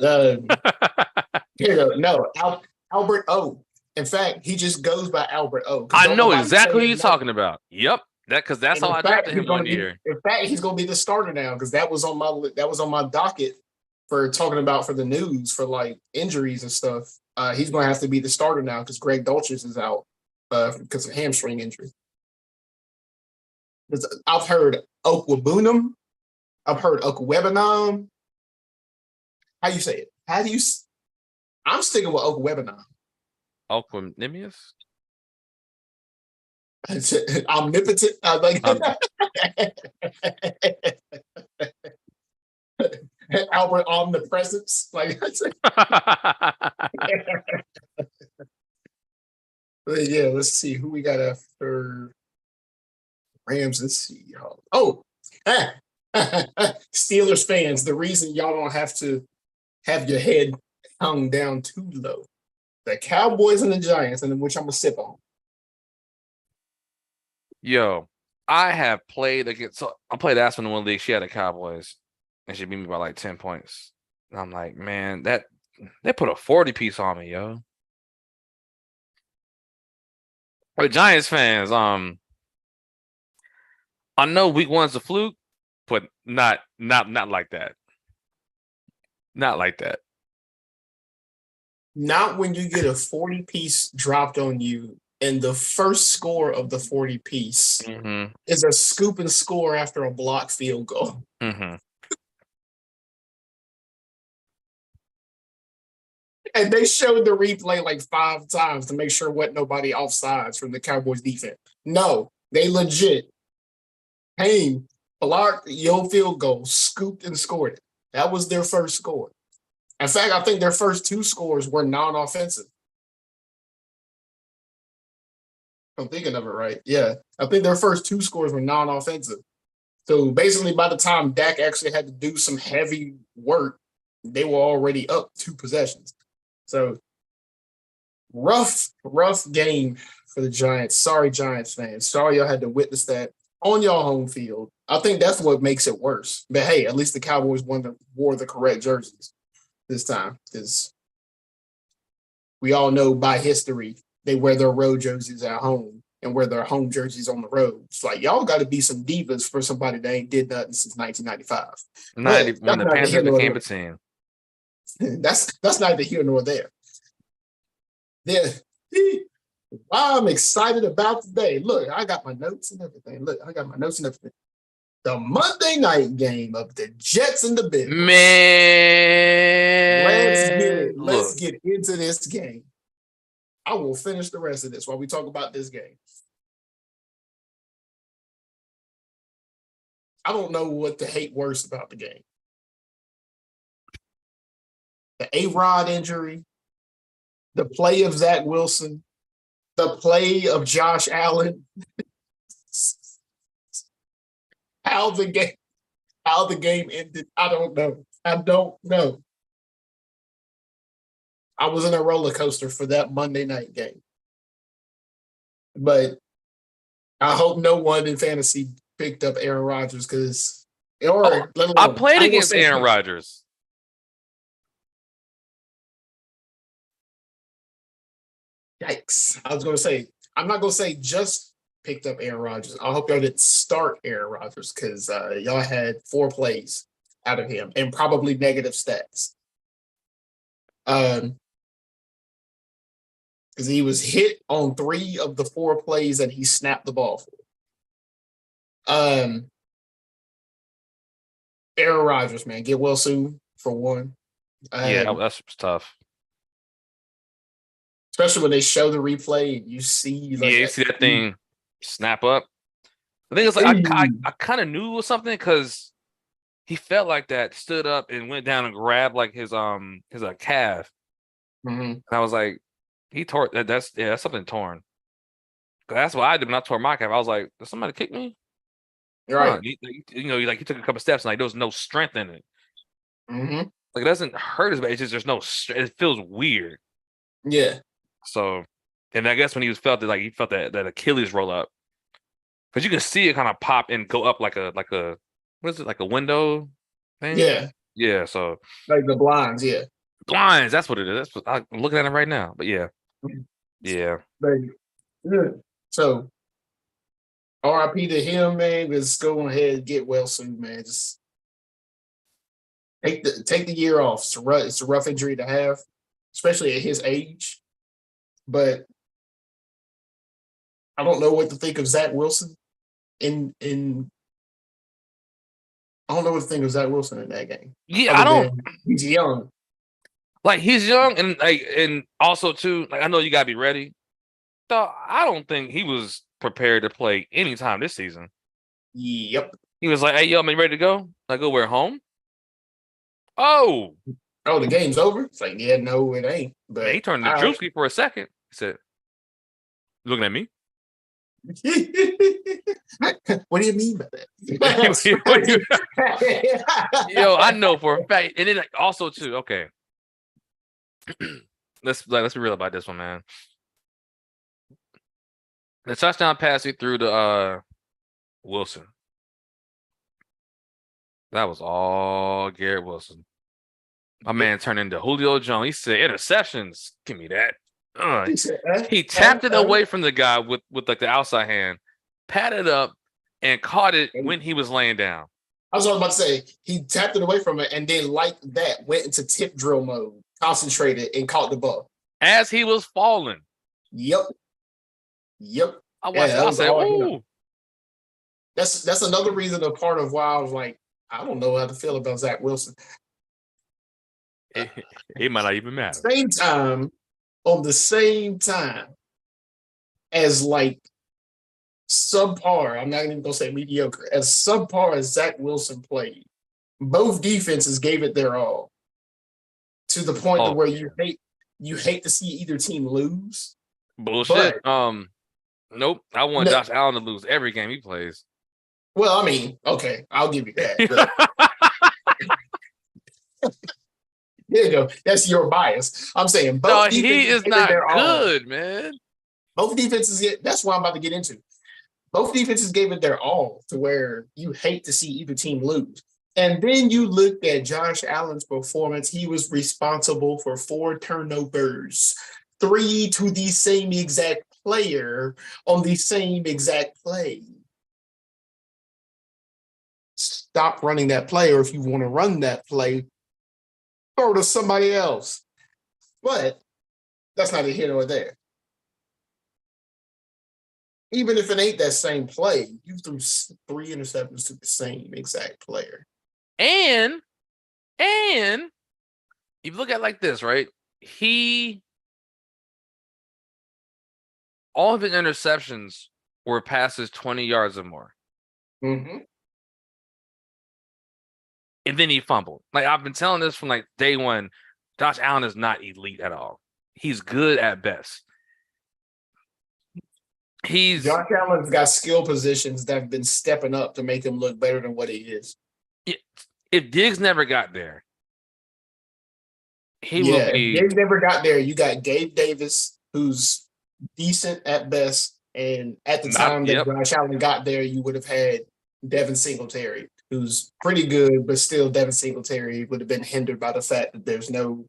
Albert O. In fact, he just goes by Albert O. I know exactly who you're talking about. Yep, that's how I drafted him one year. In fact, he's going to be the starter now because that was on my docket for talking about for the news for like injuries and stuff. He's going to have to be the starter now because Greg Dulcich is out. Because of hamstring injury. I've heard Okwebunam. I've heard Okwebanam. How you say it? I'm sticking with Okwebanam. Okwemnimius? Omnipotent. Albert Omnipresence. Yeah, let's see who we got after Rams and Seahawks. Oh, Steelers fans, the reason y'all don't have to have your head hung down too low. The Cowboys and the Giants, and which I'm going to sip on. Yo, I have played against, so I played Aspen in one league. She had the Cowboys, and she beat me by like 10 points. And I'm like, man, they put a 40 piece on me, yo. But Giants fans, I know week one's a fluke, but not like that. Not like that. Not when you get a 40-piece dropped on you, and the first score of the 40-piece Mm-hmm. is a scoop and score after a block field goal. Mm-hmm. And they showed the replay like 5 times to make sure what nobody offsides from the Cowboys defense. No, they legit came, blocked your field goal, scooped and scored it. That was their first score. In fact, I think their first 2 scores were non-offensive. I'm thinking of it right. Yeah. I think their first 2 scores were non-offensive. So basically, by the time Dak actually had to do some heavy work, they were already up 2 possessions. So rough game for the Giants. Sorry, Giants fans. Sorry y'all had to witness that on your home field. I think that's what makes it worse. But hey, at least the Cowboys wore the correct jerseys this time, because we all know by history they wear their road jerseys at home and wear their home jerseys on the road. It's like y'all got to be some divas for somebody that ain't did nothing since 1995. When the Panthers became a team. That's neither here nor there. I'm excited about today. Look, I got my notes and everything. The Monday night game of the Jets and the Bills. Man, let's get it. Let's get into this game. I will finish the rest of this while we talk about this game. I don't know what to hate worse about the game. The A-Rod injury, the play of Zach Wilson, the play of Josh Allen, how the game ended. I don't know. I was in a roller coaster for that Monday night game. But I hope no one in fantasy picked up Aaron Rodgers I played against Aaron Rodgers. Yikes. I was going to say, I'm not going to say just picked up Aaron Rodgers. I hope y'all didn't start Aaron Rodgers, because y'all had 4 plays out of him and probably negative stats. Because he was hit on 3 of the 4 plays that he snapped the ball for. Aaron Rodgers, man, get well soon, for one. Yeah, that's tough. Especially when they show the replay and you see you see that thing snap up. The thing is, like, I kind of knew it was something, because he felt like that, stood up and went down and grabbed like his calf. Mm-hmm. And I was like, he tore that. That's something torn. That's what I did when I tore my calf. I was like, did somebody kick me? Right. He took a couple steps and like there was no strength in it. Mm-hmm. Like, it doesn't hurt as bad. It's just there's no. It feels weird. Yeah. So, and I guess when he felt that Achilles roll up, because you can see it kind of pop and go up like a what is it, like a window thing? Yeah. Yeah. So like the blinds. Yeah. Blinds. That's what it is. That's what I'm looking at it right now. But yeah. Yeah. So RIP to him, man. Just go ahead and get well soon, man. Just take the year off. It's a rough injury to have, especially at his age. But I don't know what to think of Zach Wilson I don't know what to think of Zach Wilson in that game. Yeah, he's young. Like, he's young, and also too, like, I know you gotta be ready. So I don't think he was prepared to play anytime this season. Yep. He was like, "Hey, yo, man, ready to go? Like, go where, home?" Oh, the game's over. It's like, yeah, no, it ain't. But man, he turned to Drewski for a second. He said, "Looking at me." What do you mean by that? Yo, I know for a fact. And then also too, okay. Let's be real about this one, man. The touchdown pass he threw to Wilson. That was all Garrett Wilson. My man turned into Julio Jones. He said, "Interceptions, give me that." uh, He said, he tapped it away from the guy with like the outside hand, patted up, and caught it when he was laying down. I was about to say he tapped it away from it, and then like that went into tip drill mode, concentrated, and caught the ball as he was falling. Yep. I watched it. I said, "Ooh." That's another reason, a part of why I was like, I don't know how to feel about Zach Wilson. It might not even matter. On the same time as like subpar, I'm not even gonna say mediocre, as subpar as Zach Wilson played, both defenses gave it their all. To the point to where you hate to see either team lose. Bullshit. Nope. I want Josh Allen to lose every game he plays. Well, I mean, okay, I'll give you that. There you go. That's your bias. I'm saying both. No, he is not good, man. Both defenses. That's what I'm about to get into. Both defenses gave it their all, to where you hate to see either team lose. And then you looked at Josh Allen's performance. He was responsible for 4 turnovers, 3 to the same exact player on the same exact play. Stop running that play, or if you want to run that play, throw to somebody else. But that's neither here nor there. Even if it ain't that same play, you threw 3 interceptions to the same exact player. And you look at it like this, right? All of his interceptions were passes 20 yards or more. Mm-hmm. And then he fumbled. Like, I've been telling this from like day one, Josh Allen is not elite at all. He's good at best. Josh Allen's got skill positions that have been stepping up to make him look better than what he is. If Diggs never got there, If Diggs never got there, you got Gabe Davis, who's decent at best, and at the time that Josh Allen got there, you would have had Devin Singletary, who's pretty good, but still Devin Singletary would have been hindered by the fact that there's no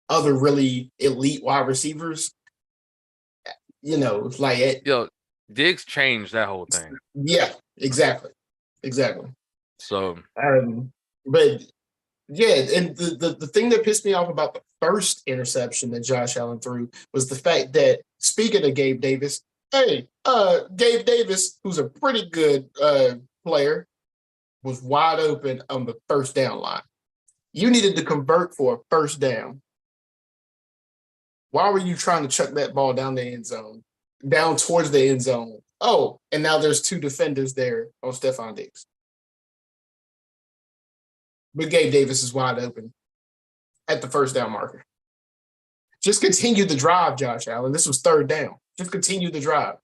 other really elite wide receivers. Diggs changed that whole thing. Yeah, exactly. So, but yeah, and the thing that pissed me off about the first interception that Josh Allen threw was the fact that, speaking of Gabe Davis, Gabe Davis, who's a pretty good player, was wide open on the first down line. You needed to convert for a first down. Why were you trying to chuck that ball down the end zone, down towards the end zone? Oh, and now there's 2 defenders there on Stephon Diggs. But Gabe Davis is wide open at the first down marker. Just continue the drive, Josh Allen. This was 3rd down. Just continue the drive.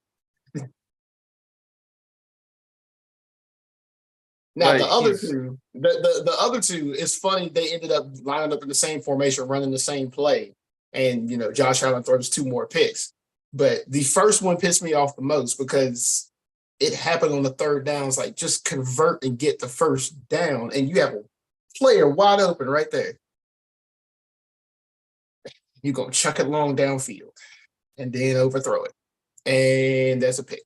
Now, the other two, it's funny, they ended up lining up in the same formation, running the same play. And, Josh Allen throws 2 more picks. But the first one pissed me off the most because it happened on the 3rd down. It's like, just convert and get the first down. And you have a player wide open right there. You're going to chuck it long downfield and then overthrow it. And that's a pick.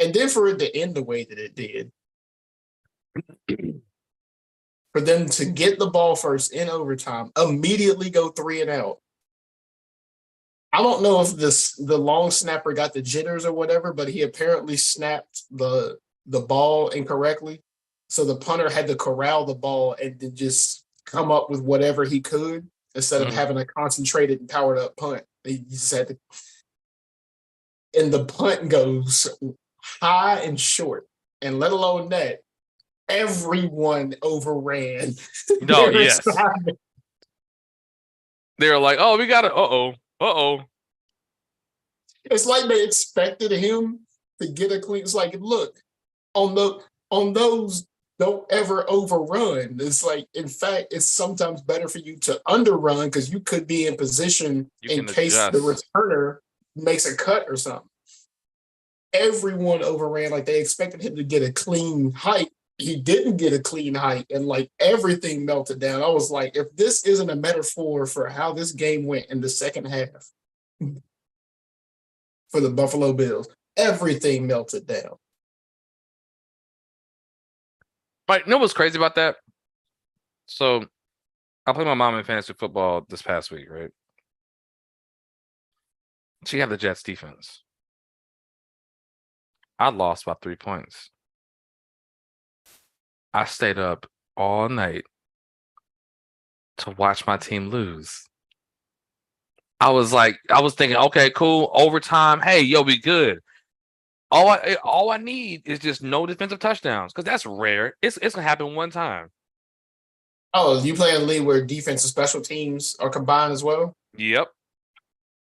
And then for it to end the way that it did, for them to get the ball first in overtime, immediately go 3 and out. I don't know if the long snapper got the jitters or whatever, but he apparently snapped the ball incorrectly. So the punter had to corral the ball and to just come up with whatever he could instead of having a concentrated and powered up punt. He just had to. And the punt goes high and short. And let alone that, everyone overran. No, yes. They're like, oh, we got it. Uh-oh. It's like they expected him to get a clean. It's like, look, on those, don't ever overrun. It's like, in fact, it's sometimes better for you to underrun because you could be in position in case the returner makes a cut or something. Everyone overran, like they expected him to get a clean hike, he didn't get a clean height, and like everything melted down. I was like, if this isn't a metaphor for how this game went in the second half for the Buffalo Bills, everything melted down. But you know what's crazy about that? So I played my mom in fantasy football this past week, right? She had the Jets defense. I lost by 3 points. I stayed up all night to watch my team lose. I was thinking, okay, cool, overtime. Hey, yo, we good. All I need is just no defensive touchdowns because that's rare. It's gonna happen one time. Oh, you play in a league where defense and special teams are combined as well? Yep.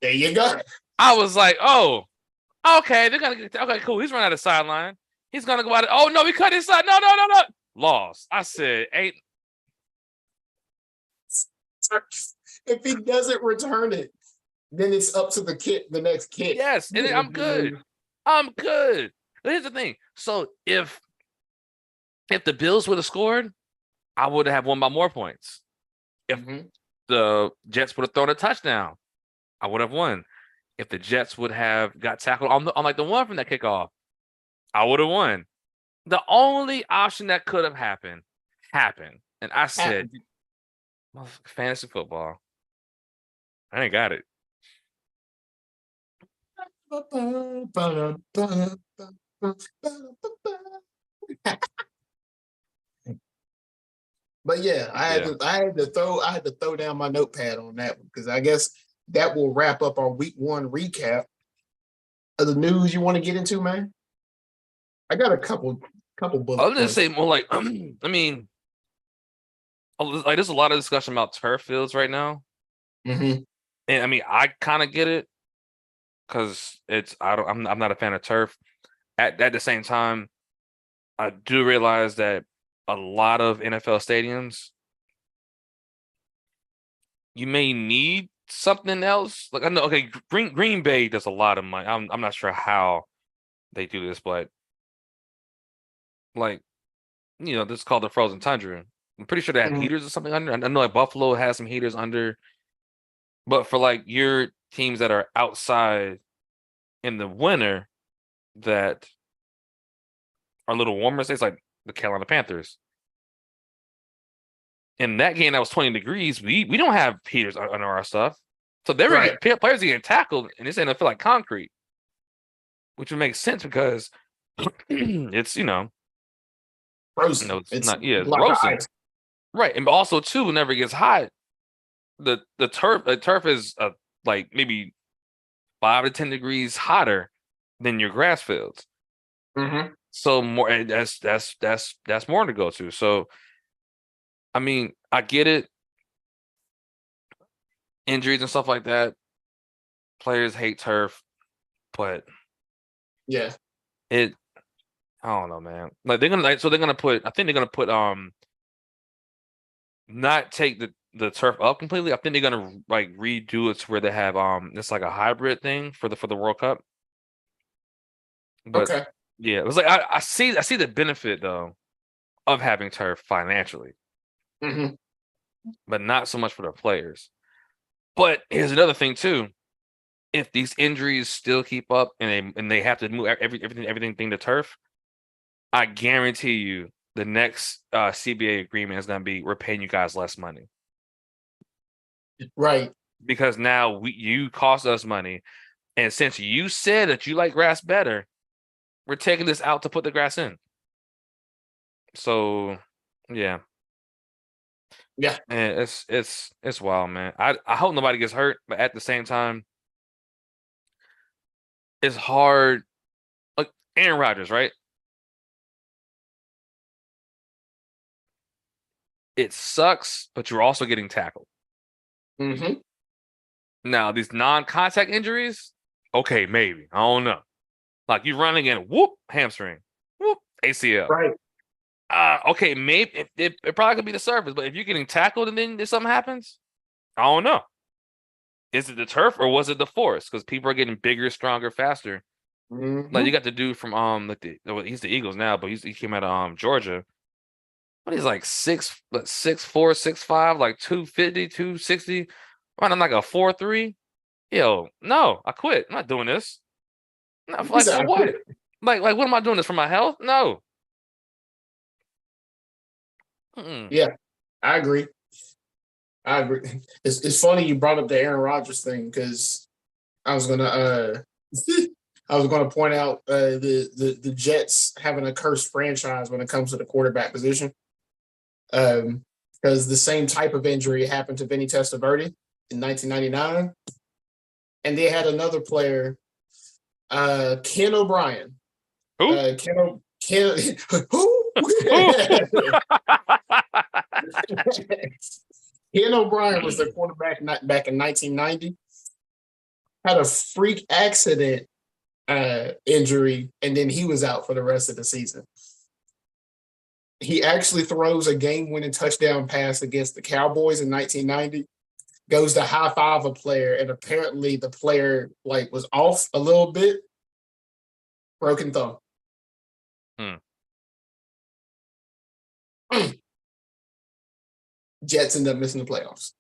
There you go. I was like, oh, okay, they're gonna get okay, cool. He's running out of sideline. He's gonna go out. Oh no, he cut his side. No. Lost. I said, ain't. If he doesn't return it, then it's up to the next kick. Yes, and then I'm good. I'm good. But here's the thing. So if the Bills would have scored, I would have won by more points. If the Jets would have thrown a touchdown, I would have won. If the Jets would have got tackled on like the one from that kickoff, I would have won. The only option that could have happened. And I said, fantasy football. I ain't got it. But yeah, I had to throw down my notepad on that one because I guess that will wrap up our week one recap of the news you want to get into, man. I got a couple bullets. I was gonna say more like, I mean, like there's a lot of discussion about turf fields right now, and I mean, I kind of get it because I'm not a fan of turf. At the same time, I do realize that a lot of NFL stadiums, you may need something else. Like I know, okay, Green Bay does a lot of money. I'm not sure how they do this, but like, this is called the frozen tundra. I'm pretty sure they have heaters or something under. I know like Buffalo has some heaters under, but for like your teams that are outside in the winter that are a little warmer, say it's like the Carolina Panthers. In that game that was 20 degrees, we don't have heaters under our stuff. So players getting tackled and it's gonna feel like concrete. Which would make sense because it's frozen. It's frozen. Right. And also too, whenever it gets hot, the turf is like maybe 5 to 10 degrees hotter than your grass fields. So more, and that's more to go to. So I mean, I get it. Injuries and stuff like that. Players hate turf, but yeah, I don't know, man. Like they're gonna put. I think they're gonna put not take the turf up completely. I think they're gonna like redo it to where they have it's like a hybrid thing for the World Cup. But yeah, it was like I see the benefit though of having turf financially, but not so much for the players. But here's another thing too: if these injuries still keep up and they have to move everything to turf, I guarantee you the next CBA agreement is going to be we're paying you guys less money, right? Because now you cost us money, and since you said that you like grass better, we're taking this out to put the grass in. So, yeah. And it's wild, man. I hope nobody gets hurt, but at the same time, it's hard. Like Aaron Rodgers, right? It sucks, but you're also getting tackled. Now these non-contact injuries, okay, maybe I don't know. Like you running in, whoop, hamstring, whoop, ACL, right? Okay, maybe it probably could be the surface, but if you're getting tackled and then something happens, I don't know. Is it the turf or was it the force? Because people are getting bigger, stronger, faster. Like you got the dude from he's the Eagles now, but he came out of Georgia. What is like 6'4", 6'5", like 250, 260, running like a 4.3. Yo, no, I quit. I'm not doing this. Not He like said, for I what? quit. Like what am I doing this for my health? No. Mm-mm. Yeah, I agree. I agree. It's funny you brought up the Aaron Rodgers thing because I was gonna I was gonna point out the Jets having a cursed franchise when it comes to the quarterback position. Because the same type of injury happened to Vinny Testaverde in 1999, and they had another player, Ken O'Brien. Who? Ken who? Who? Ken O'Brien was their quarterback back in 1990. Had a freak accident injury, and then he was out for the rest of the season. He actually throws a game-winning touchdown pass against the Cowboys in 1990. Goes to high five a player, and apparently the player like was off a little bit, broken thumb. Hmm. Jets end up missing the playoffs.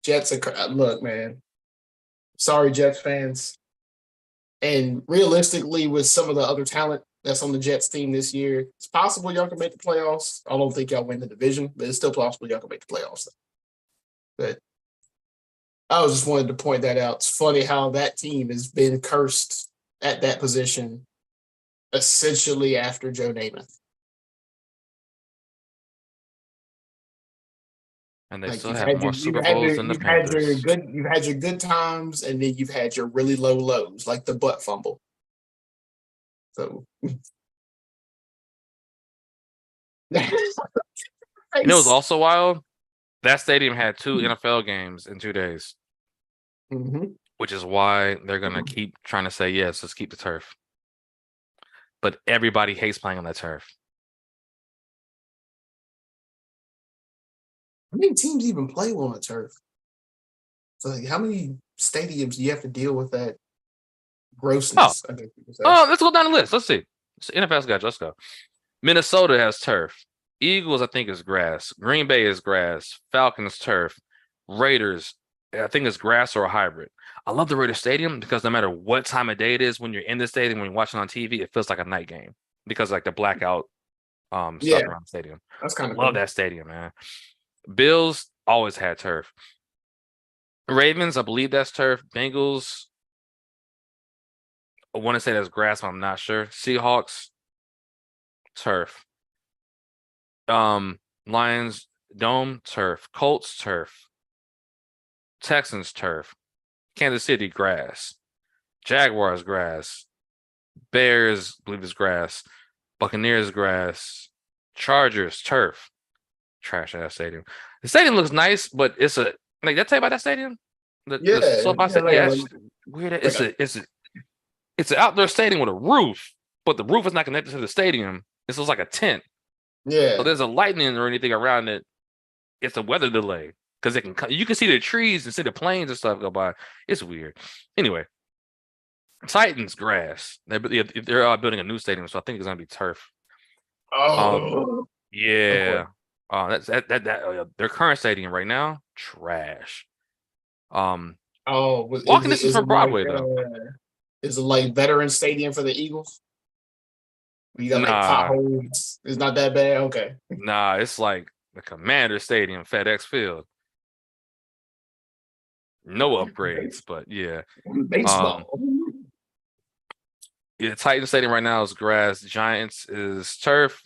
Jets are look, man. Sorry, Jets fans. And realistically, with some of the other talent that's on the Jets team this year, it's possible y'all can make the playoffs. I don't think y'all win the division, but it's still possible y'all can make the playoffs. But I was just wanted to point that out. It's funny how that team has been cursed at that position essentially after Joe Namath. And they Like still have more Super Bowls than the Panthers. you've had your good times, and then you've had your really low lows, like the butt fumble. So You know, it was also wild. That stadium had 2 NFL games in 2 days, Mhm. which is why they're gonna keep trying to say yes, let's keep the turf. But everybody hates playing on that turf. How many teams even play on the turf? So like, how many stadiums do you have to deal with that Oh, grossness? I guess you could say. let's go down the list. Let's see. It's NFL's got. Let's go. Minnesota has turf. Eagles, I think, is grass. Green Bay is grass. Falcons turf. Raiders, I think it's grass or a hybrid. I love the Raiders Stadium because no matter what time of day it is when you're in the stadium, when you're watching on TV, it feels like a night game because like the blackout stuff Yeah, around the stadium. that's kind of Love cool. that stadium, man. Bills always had turf. Ravens, I believe that's turf. Bengals, I want to say that's grass, but I'm not sure. Seahawks, turf. Lions, dome, turf. Colts, turf. Texans, turf. Kansas City, grass. Jaguars, grass. Bears, I believe it's grass. Buccaneers, grass. Chargers, turf. Trash ass stadium. The stadium looks nice, but it's a like. Did I tell you about that stadium? The Yeah, SoFi yeah, stadium. Yeah, it's weird. like a It's an outdoor stadium with a roof, but the roof is not connected to the stadium. This is like a tent. So yeah. there's a lightning or anything around it. It's a weather delay because you can see the trees and see the planes and stuff go by. It's weird. Anyway, Titans grass. They're building a new stadium, so I think it's gonna be turf. Um, Oh, of course. yeah. Their current stadium right now trash. Um, Oh, walking distance from Broadway though. is it like veteran stadium for the Eagles? You got like Nah, potholes. It's not that bad. Okay. nah, it's like the Commander Stadium, FedEx Field. No upgrades, but yeah. Um, Baseball. yeah, Titan Stadium right now is grass. Giants is turf.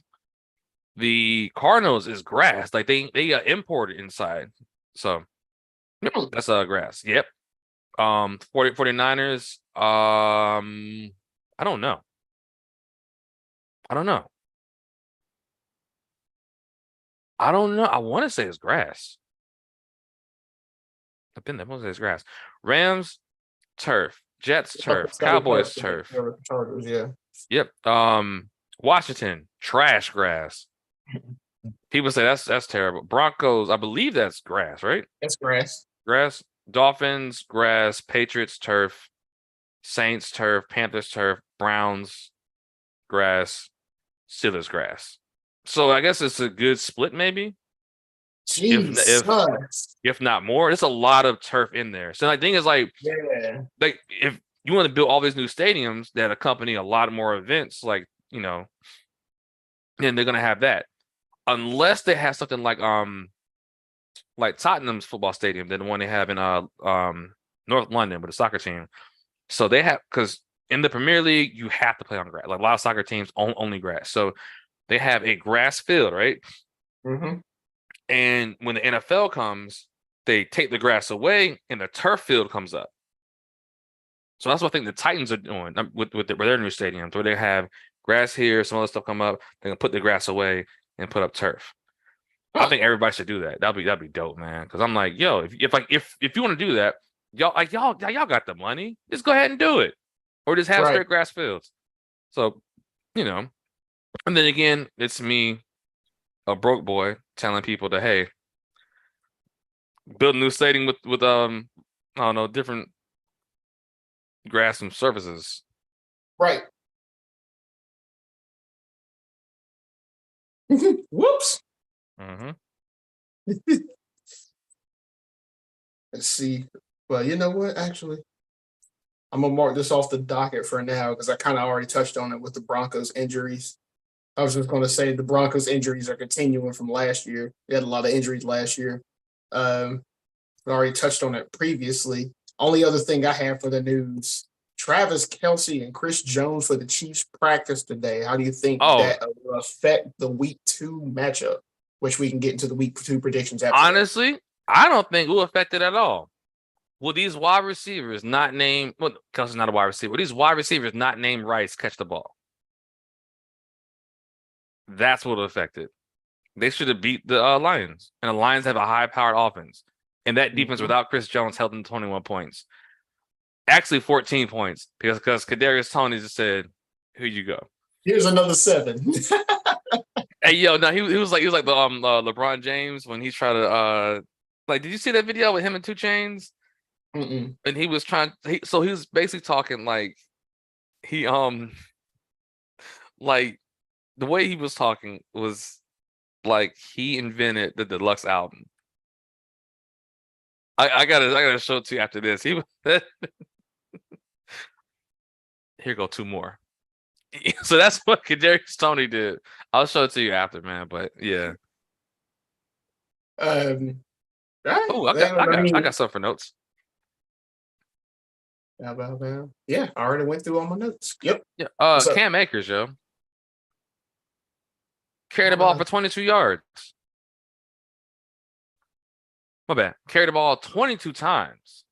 The Cardinals is grass. Like they imported inside. So that's grass. Yep. 49ers. I don't know. I don't know. I don't know. I want to say it's grass. I've been there. I want to say it's grass. Rams, turf. Jets, turf. It's gotta be tough Cowboys, to make turf. sure with the Chargers, yeah. Yep. Washington, trash grass. People say that's terrible. Broncos, I believe that's grass, right? That's grass. Grass. Dolphins, grass. Patriots, turf. Saints, turf. Panthers, turf. Browns. grass, Steelers grass. So I guess it's a good split, maybe. If if Jesus. if not more, it's a lot of turf in there. So the thing is like Yeah. if you want to build all these new stadiums that accompany a lot more events, like then they're gonna have that. Unless they have something like Tottenham's football stadium, than the one they have in North London with the soccer team. So they have because in the Premier League you have to play on grass. Like a lot of soccer teams only grass. So they have a grass field, right? Mm-hmm. And when the NFL comes, they take the grass away and the turf field comes up. So that's what I think the Titans are doing with their new stadiums, where they have grass here, some other stuff come up, they're gonna put the grass away and put up turf. I think everybody should do that. That'd be dope, man. Because I'm like, yo, if you want to do that, y'all got the money, just go ahead and do it, or just have straight grass fields. So, and then again, it's me, a broke boy, telling people that hey, build a new stadium with I don't know, different grass and surfaces. Right. Whoops. Mm-hmm. Let's see. Well, you know what? Actually, I'm gonna mark this off the docket for now because I kind of already touched on it with the Broncos injuries. I was just going to say the Broncos injuries are continuing from last year. We had a lot of injuries last year. I already touched on it previously. Only other thing I have for the news: Travis Kelce and Chris Jones for the Chiefs practice today. How do you think that will affect the Week 2 matchup? Which we can get into the Week 2 predictions after. Honestly, I don't think it will affect it at all. Will these wide receivers not name? Well, Kelce's not a wide receiver. Will these wide receivers not named Rice catch the ball? That's what affected. They should have beat the Lions, and the Lions have a high-powered offense, and that defense without Chris Jones held them 21 points. Actually, 14 points because Kadarius Toney just said, "Here you go. Here's another 7." Hey, yo, no, he was like the LeBron James when he tried to like, did you see that video with him and 2 Chainz? Mm-mm. And he was so he was basically talking like he like the way he was talking was like he invented the deluxe album. I gotta show it to you after this. He was here go 2 more. So that's what Kadarius Toney did. I'll show it to you after, man. But yeah. Right. Oh, I got some for notes. Yeah, I already went through all my notes. Yep. Yeah. Cam Akers, yo. Carried the ball for 22 yards. My bad. Carried the ball 22 times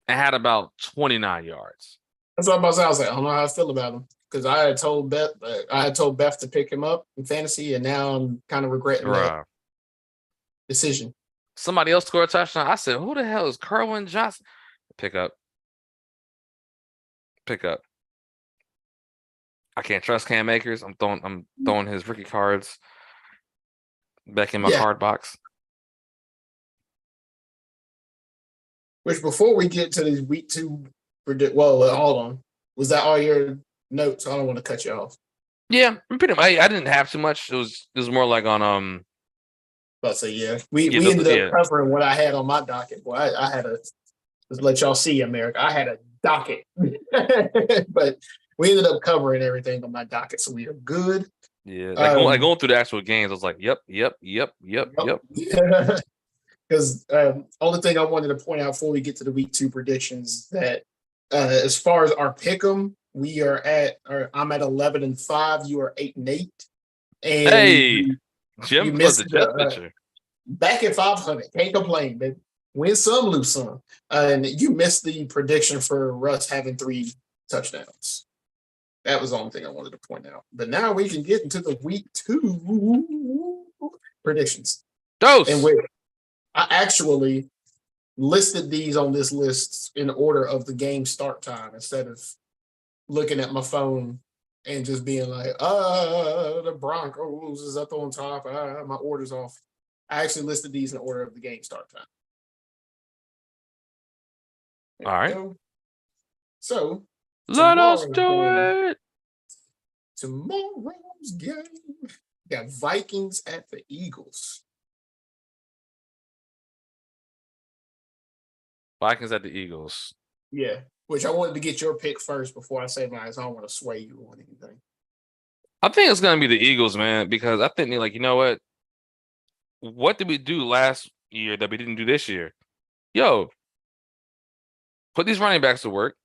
and had about 29 yards. That's what I'm about to say. I was like, I don't know how I feel about him because I had told Beth to pick him up in fantasy, and now I'm kind of regretting that decision. Somebody else scored a touchdown. I said, "Who the hell is Kerwin Johnson?" Pick up. I can't trust Cam Akers. I'm throwing his rookie cards back in my card box. Which before we get to these Week 2 hold on. Was that all your notes? I don't want to cut you off. Yeah, pretty much. I didn't have too much. It was more like on Let's say we ended up covering what I had on my docket. Boy, I had just let y'all see, America. I had a docket, but we ended up covering everything on my docket, so we are good. Yeah, going through the actual games, I was like, yep. Because only thing I wanted to point out before we get to the Week 2 predictions that as far as our pick'em, I'm at 11-5. You are 8-8. And hey, Jim missed the back at 500. Can't complain, baby. Win some, lose some. And you missed the prediction for Russ having 3 touchdowns. That was the only thing I wanted to point out. But now we can get into the Week 2 predictions. And I actually listed these on this list in order of the game start time instead of looking at my phone and just being like, the Broncos is up on top. My order's off. I actually listed these in order of the game start time. All right. So let us do it. Tomorrow's game. Got Vikings at the Eagles. Vikings at the Eagles. Yeah, which I wanted to get your pick first before I say mine. So I don't want to sway you on anything. I think it's gonna be the Eagles, man, because I think they're like, you know what? What did we do last year that we didn't do this year? Yo, put these running backs to work.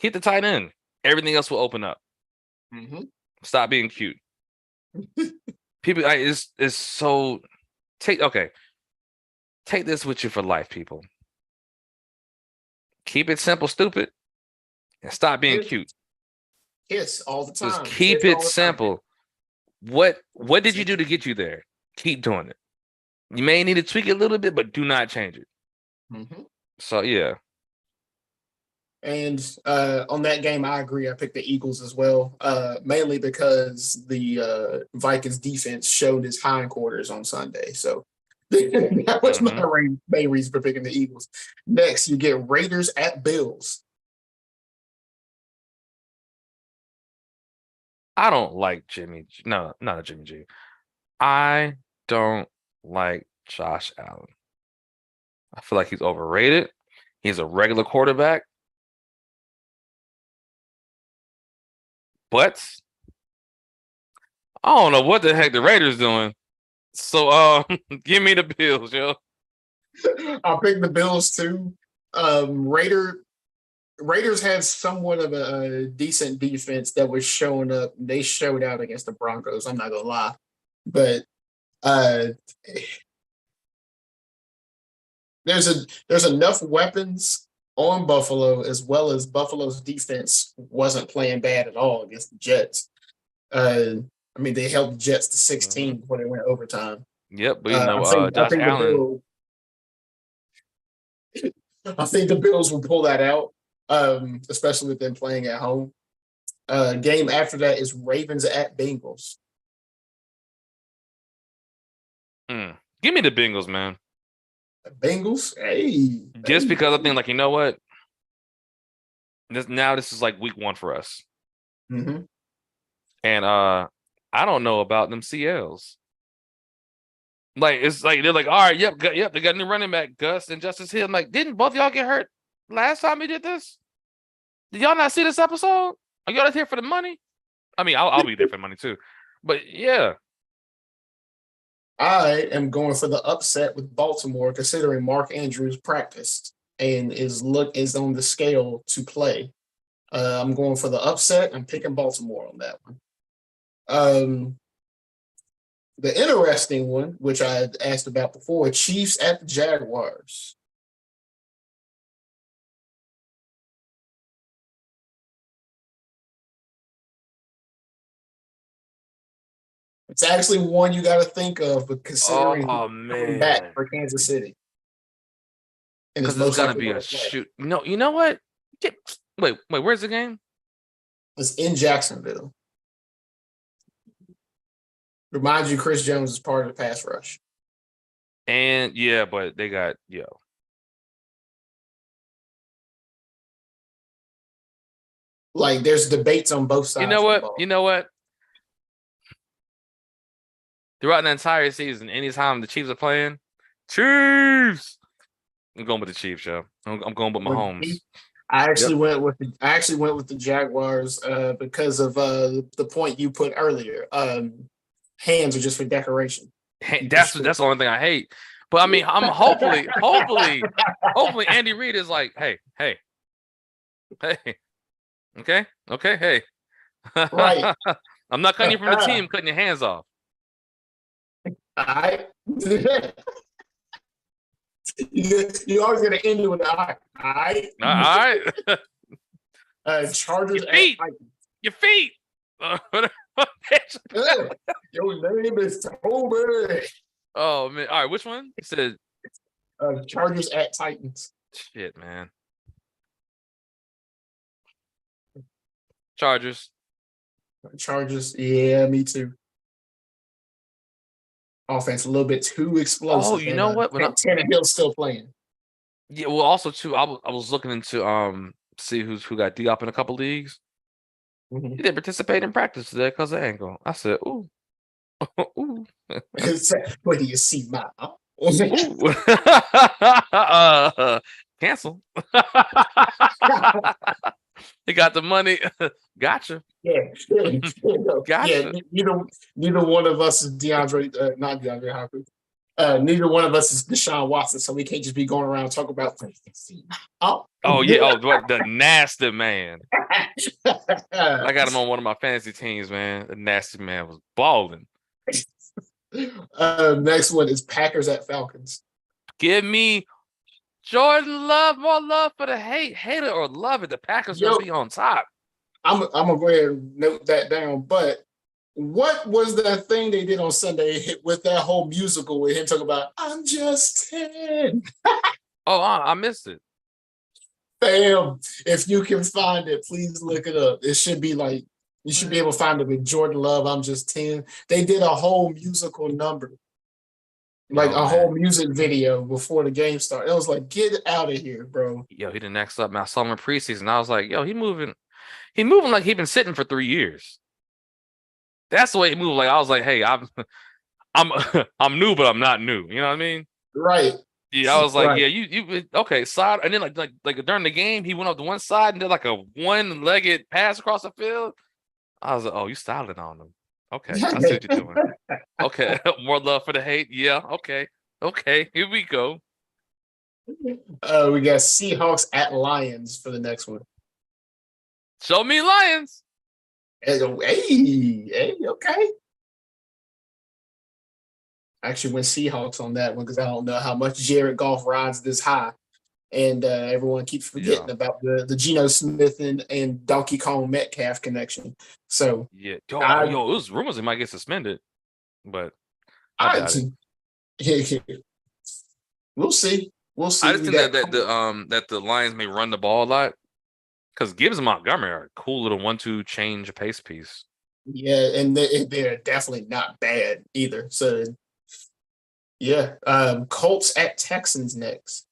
Keep the tight end. Everything else will open up. Mm-hmm. Stop being cute. People, it's so take this with you for life, people. Keep it simple, stupid, and stop being cute. Kiss all the time. Just keep it simple. What did you do to get you there? Keep doing it. You may need to tweak it a little bit, but do not change it. Mm-hmm. So yeah. And on that game, I agree. I picked the Eagles as well, mainly because the Vikings defense showed its hindquarters on Sunday. So that was my main reason for picking the Eagles. Next, you get Raiders at Bills. I don't like Jimmy. No, not a Jimmy G. I don't like Josh Allen. I feel like he's overrated. He's a regular quarterback. But I don't know what the heck the Raiders doing. So give me the Bills, yo. I'll pick the Bills too. Raiders had somewhat of a decent defense that was showing up. They showed out against the Broncos. I'm not gonna lie, but there's enough weapons on Buffalo, as well as Buffalo's defense wasn't playing bad at all against the Jets. I mean, they held the Jets to 16 before they went overtime. Yep, but Josh Allen. I think the Bills will pull that out, especially with them playing at home. Game after that is Ravens at Bengals. Give me the Bengals, man. Bengals, hey. Just because I think, like, you know what? This is like week 1 for us. Mm-hmm. And I don't know about them CLs. Like, it's like they're like, all right, yep, they got a new running back, Gus and Justice Hill. I'm like, didn't both y'all get hurt last time we did this? Did y'all not see this episode? Are y'all here for the money? I mean, I'll be there for the money too. But yeah. I am going for the upset with Baltimore, considering Mark Andrews practiced and is on the scale to play. I'm going for the upset. I'm picking Baltimore on that one. The interesting one, which I had asked about before, Chiefs at the Jaguars. It's actually one you got to think of, but considering coming back for Kansas City. Because it's going to be a shoot. No, you know what? Wait, where's the game? It's in Jacksonville. Remind you, Chris Jones is part of the pass rush. And yeah, but they got like there's debates on both sides. You know what? Throughout the entire season, anytime the Chiefs are playing, Chiefs. I'm going with the Chiefs, yo. I'm going with Mahomes. I actually went with the Jaguars because of the point you put earlier. Hands are just for decoration. That's the only thing I hate. But I mean, I'm hopefully Andy Reid is like, hey, okay, hey. Right. I'm not cutting you from the team, I'm cutting your hands off. All right. You always gonna end it with all right. All right. Chargers your feet. Your name is Toby. Oh man! All right, which one? It said Chargers at Titans. Shit, man. Chargers. Yeah, me too. Offense a little bit too explosive. Oh, you know what? Tannehill's still playing. Yeah, well, also too, I was looking into see who got D-Op in a couple leagues. Mhm. He didn't participate in practice today because of ankle. I said, ooh, ooh, Where do you see my arm? ooh. Cancel. He got the money. Gotcha. Yeah, yeah. Gotcha. Neither one of us is DeAndre, not DeAndre Hopkins. Neither one of us is Deshaun Watson, so we can't just be going around talking about. Oh, Oh yeah. Oh, the nasty man. I got him on one of my fantasy teams, man. The nasty man was balling. Next one is Packers at Falcons. Give me Jordan Love, more love for the hate it or love it. The Packers gonna Yo, be on top. I'm gonna go ahead and note that down. But what was that thing they did on Sunday with that whole musical with him talking about "I'm just 10"? Oh, I missed it. Bam! If you can find it, please look it up. It should be like you should be able to find it with Jordan Love. I'm just 10. They did a whole musical number, like Yo, a whole man. music video before the game started. It was like, get out of here, bro. Yo, he the next up. Man, I saw him in preseason. I was like, yo, he moving. He moving like he been sitting for 3 years. That's the way he moved. Like I was like, hey, I'm I'm new, but I'm not new. You know what I mean? Right, Yeah, I was like, right. yeah, you okay, side, and then like during the game, he went up to one side and did like a one-legged pass across the field. I was like, oh, you styling on him. Okay, I see what you're doing. Okay, more love for the hate. Yeah, okay, okay, here we go. We got Seahawks at Lions for the next one. Show me Lions. Hey, hey, okay. I actually went Seahawks on that one because I don't know how much Jared Goff rides this high. And everyone keeps Yeah, forgetting about the Geno Smith and Donkey Kong Metcalf connection. So yeah. Yo, I yo, it was rumors he might get suspended, but I I doubt it. we'll see. We'll I see. just We think got that the Lions may run the ball a lot because Gibbs and Montgomery are a cool little 1-2 change pace piece. yeah, and they're definitely not bad either. So yeah, Colts at Texans next.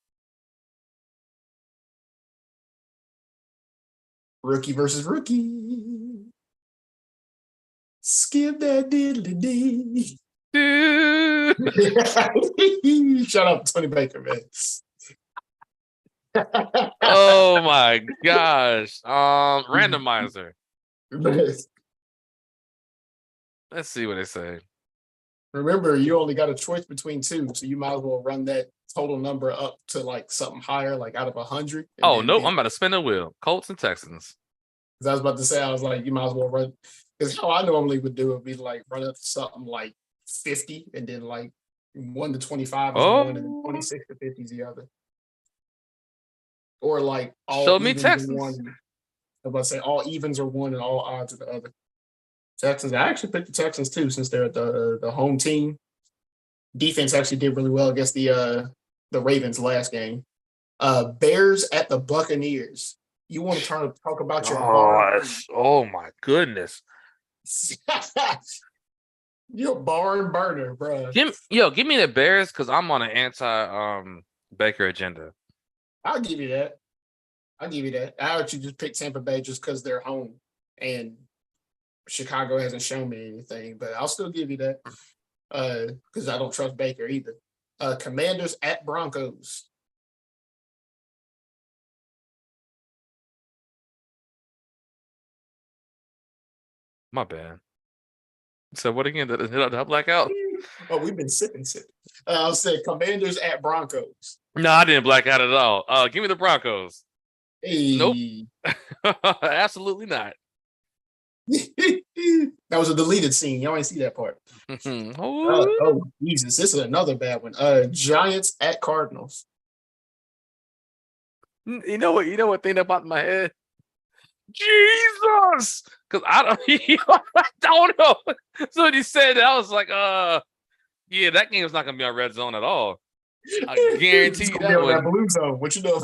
Rookie versus rookie. Skip that diddly dee. Dude. Shut up, Tony Baker, man. Oh my gosh. Randomizer. Let's see what they say. Remember, you only got a choice between two, so you might as well run that total number up to like something higher, like out of 100. And Oh then nope, I'm about to spin the wheel. Colts and Texans. because I was about to say, I was like, you might as well run because how I normally would do it would be like run up to something like 50, and then like 1 to 25 is one, and then Oh, 26 to 50 is the other, or like all show me evens are Texans. one. I was about to say all evens are one and all odds are the other. Texans. I actually picked the Texans too, since they're the home team. Defense actually did really well against the Ravens last game. Bears at the Buccaneers. You want to talk about your barn? Gosh. Oh my goodness. Your barn burner, bro. Give me the Bears because I'm on an anti Baker agenda. I'll give you that. I'll give you that. I actually just picked Tampa Bay just because they're home and Chicago hasn't shown me anything, but I'll still give you that because I don't trust Baker either. Commanders at Broncos. My bad. So what again? Did I black out? Oh, we've been sipping. I'll say Commanders at Broncos. No, I didn't black out at all. Give me the Broncos. Nope. Hey. Absolutely not. That was a deleted scene. Y'all ain't see that part. Oh, Oh, Jesus. This is another bad one. Giants at Cardinals. you know what? You know what thing that popped in my head? Jesus, because I don't, I don't know. So when he said that, I was like, yeah, that game's not gonna be on Red Zone at all. I guarantee you that on that one. blue zone. What you know?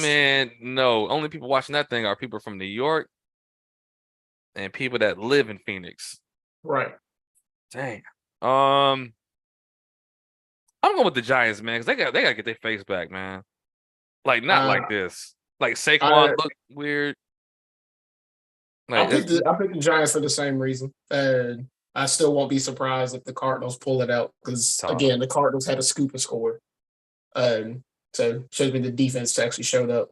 Man, no. Only people watching that thing are people from New York and people that live in Phoenix. Right. Dang. I'm going with the Giants, man, because they gotta get their face back, man. Like not like this. Like Saquon looked weird. Like I picked the Giants for the same reason. I still won't be surprised if the Cardinals pull it out because tough. again, the Cardinals had a scoop and score. So shows me the defense actually showed up.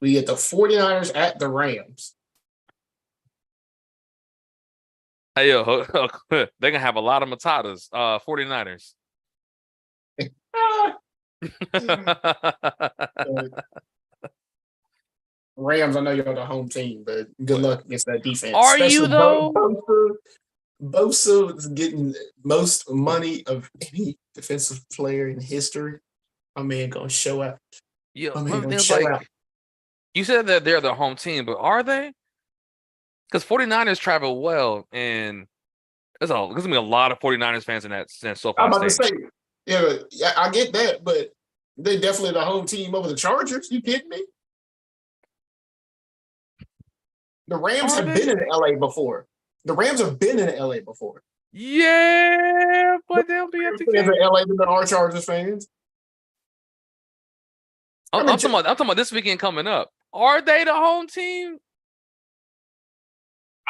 We get the 49ers at the Rams. Hey yo, they're gonna have a lot of matatas. 49ers. Ah, Rams, I know you're the home team, but good luck against that defense. Are you Especially though? Bosa is getting most money of any defensive player in history. My man gonna show out. Yeah, My man one gonna thing is show out. like you said that they're the home team, but are they? Because 49ers travel well, and there's gonna be a lot of 49ers fans in that SoFi I'm about to say, Stadium. yeah, I get that, but they definitely the home team over the Chargers. You kidding me? The Rams Are have they? been in LA before. The Rams have been in LA before. Yeah, The but they'll be at Rams the fans game. in LA than our Chargers fans. I mean, I'm talking about this weekend coming up. Are they the home team?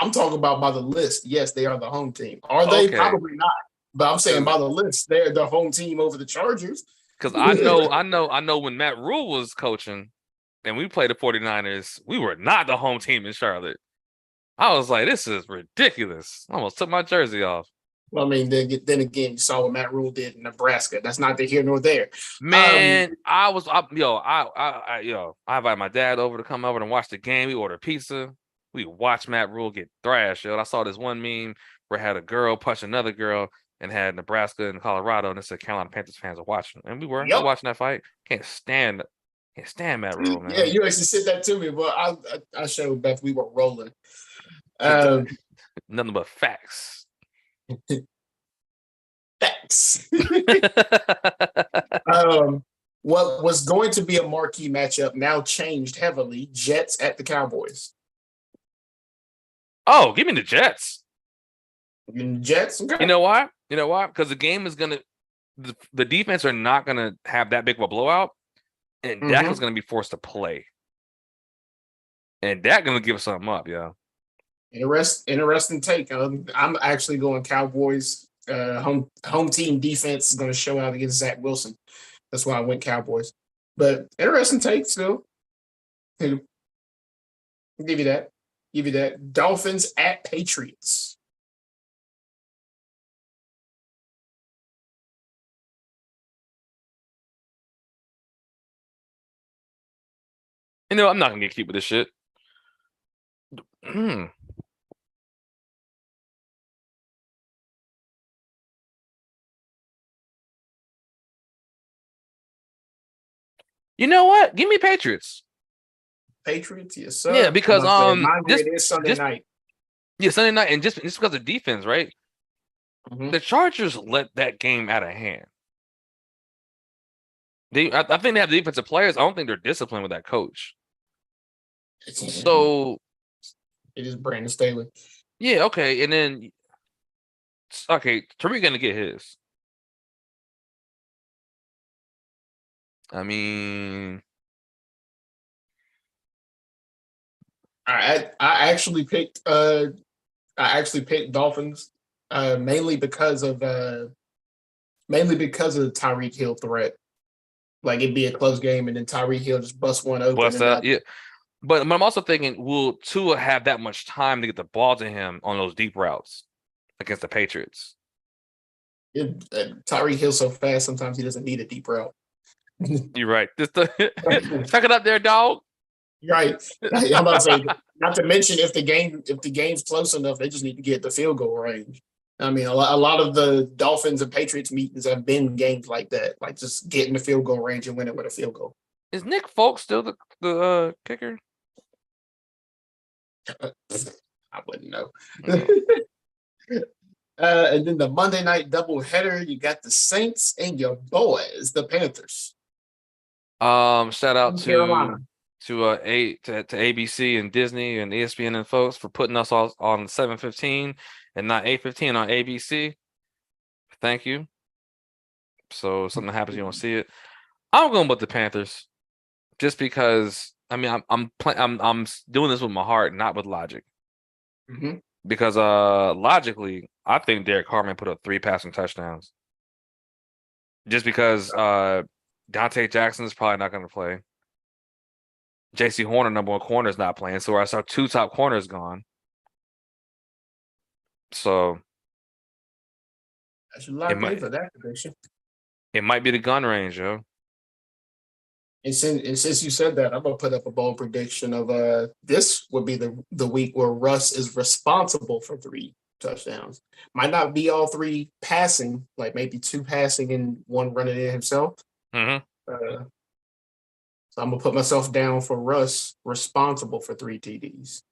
I'm talking about by the list. Yes, they are the home team. Are they? Okay, Probably not. But I'm saying by the list, they're the home team over the Chargers. because I know when Matt Rule was coaching and we played the 49ers, we were not the home team in Charlotte. I was like, this is ridiculous. I almost took my jersey off. Well, I mean, then again, you saw what Matt Rule did in Nebraska. That's neither here nor there. Man, I invited my dad over to come over and watch the game. We ordered pizza. We watched Matt Rule get thrashed, yo. And I saw this one meme where it had a girl punch another girl and had Nebraska and Colorado, and it said Carolina Panthers fans are watching. And we were watching that fight. Can't stand Matt Rule, man. Yeah, you actually said that to me, but I showed Beth we were rolling. Nothing but facts. Facts. What was going to be a marquee matchup now changed heavily. Jets at the Cowboys. Oh, give me the Jets. Jets. Okay. You know why? Because the game is gonna the defense are not gonna have that big of a blowout, and Dak is gonna be forced to play, and Dak gonna give something up, yeah. Interesting take. I'm actually going Cowboys. Home team defense is going to show out against Zach Wilson. That's why I went Cowboys. But interesting take still. I'll give you that. Dolphins at Patriots. I'm not gonna get cute with this shit. You know what? Give me Patriots. Patriots, yes, sir. Yeah, because it is Sunday night. Yeah, Sunday night, and just because of defense, right? The Chargers let that game out of hand. I think they have defensive players. I don't think they're disciplined with that coach. So it is Brandon Staley. Yeah, okay, and then Tariq gonna get his. I mean, I actually picked Dolphins mainly because of the Tyreek Hill threat. Like it'd be a close game and then Tyreek Hill just bust one open. Bust out, yeah. But I'm also thinking, will Tua have that much time to get the ball to him on those deep routes against the Patriots? Tyreek Hill so fast, sometimes he doesn't need a deep route. You're right. Just tuck it up there, dog. Right. I'm about to say, not to mention if the game's close enough, they just need to get the field goal range. I mean, a lot of the Dolphins and Patriots meetings have been games like that, like just getting the field goal range and winning with a field goal. Is Nick Folk still the kicker? I wouldn't know. And then the Monday night doubleheader, you got the Saints and your boys, the Panthers. Shout out to ABC and Disney and ESPN and folks for putting us all on 7:15 and not 8:15 on ABC. Thank you. So if something happens, you don't see it. I'm going with the Panthers, just because. I mean, I'm doing this with my heart, not with logic. Mhm. Because logically, I think Derek Harmon put up 3 passing touchdowns. Just because Dante Jackson is probably not going to play. JC Horner, number 1 corner, is not playing. So I saw 2 top corners gone. So I should lock in for that prediction. it might be the gun range, yo. And since you said that, I'm gonna put up a bold prediction of this would be the week where Russ is responsible for 3 touchdowns. Might not be all 3 passing, like maybe 2 passing and 1 running in himself. Mm-hmm. So I'm gonna put myself down for Russ responsible for 3 TDs.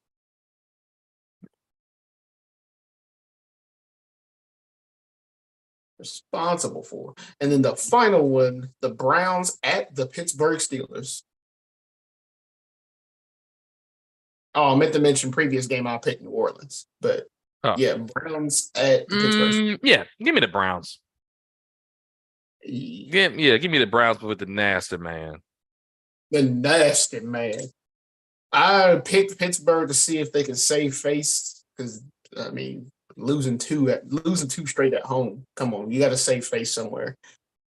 Responsible for. And then the final one, the Browns at the Pittsburgh Steelers. Oh, I meant to mention previous game I picked New Orleans, but yeah, Browns at the Pittsburgh. Yeah, give me the Browns. Give me the Browns with the nasty man. The nasty man. I picked Pittsburgh to see if they can save face because I mean losing two straight at home. Come on, you got to save face somewhere.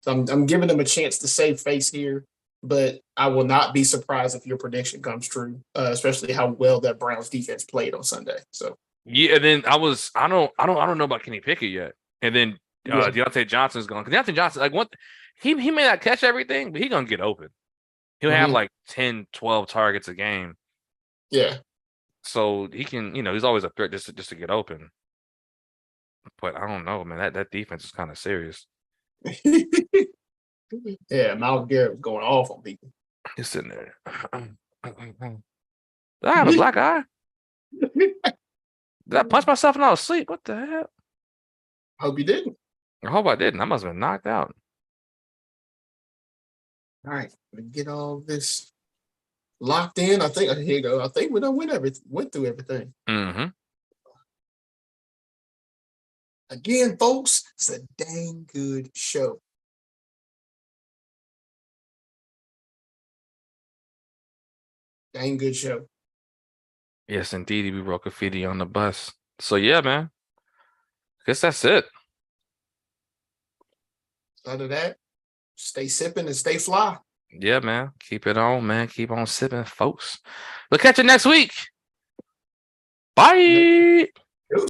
So I'm giving them a chance to save face here, but I will not be surprised if your prediction comes true, especially how well that Browns defense played on Sunday. So yeah, and then I don't know about Kenny Pickett yet, and then Deontay Johnson's going. Deontay Johnson, like what he may not catch everything, but he's gonna get open. He'll have like 10, 12 targets a game. Yeah. So he can, he's always a threat just to get open. But I don't know, man. That defense is kind of serious. Yeah, Myles Garrett was going off on people. He's sitting there. I have a black eye. Did I punch myself and I was asleep? What the hell? I hope you didn't. I hope I didn't. I must have been knocked out. All right, let me get all this locked in. I think here you go. I think we done went through everything. Mm-hmm. Again, folks, it's a dang good show. Dang good show. Yes, indeed. We wrote graffiti on the bus. So yeah, man. Guess that's it. Other that, stay sipping and stay fly. Yeah, man. Keep it on, man. Keep on sipping, folks. We'll catch you next week. Bye.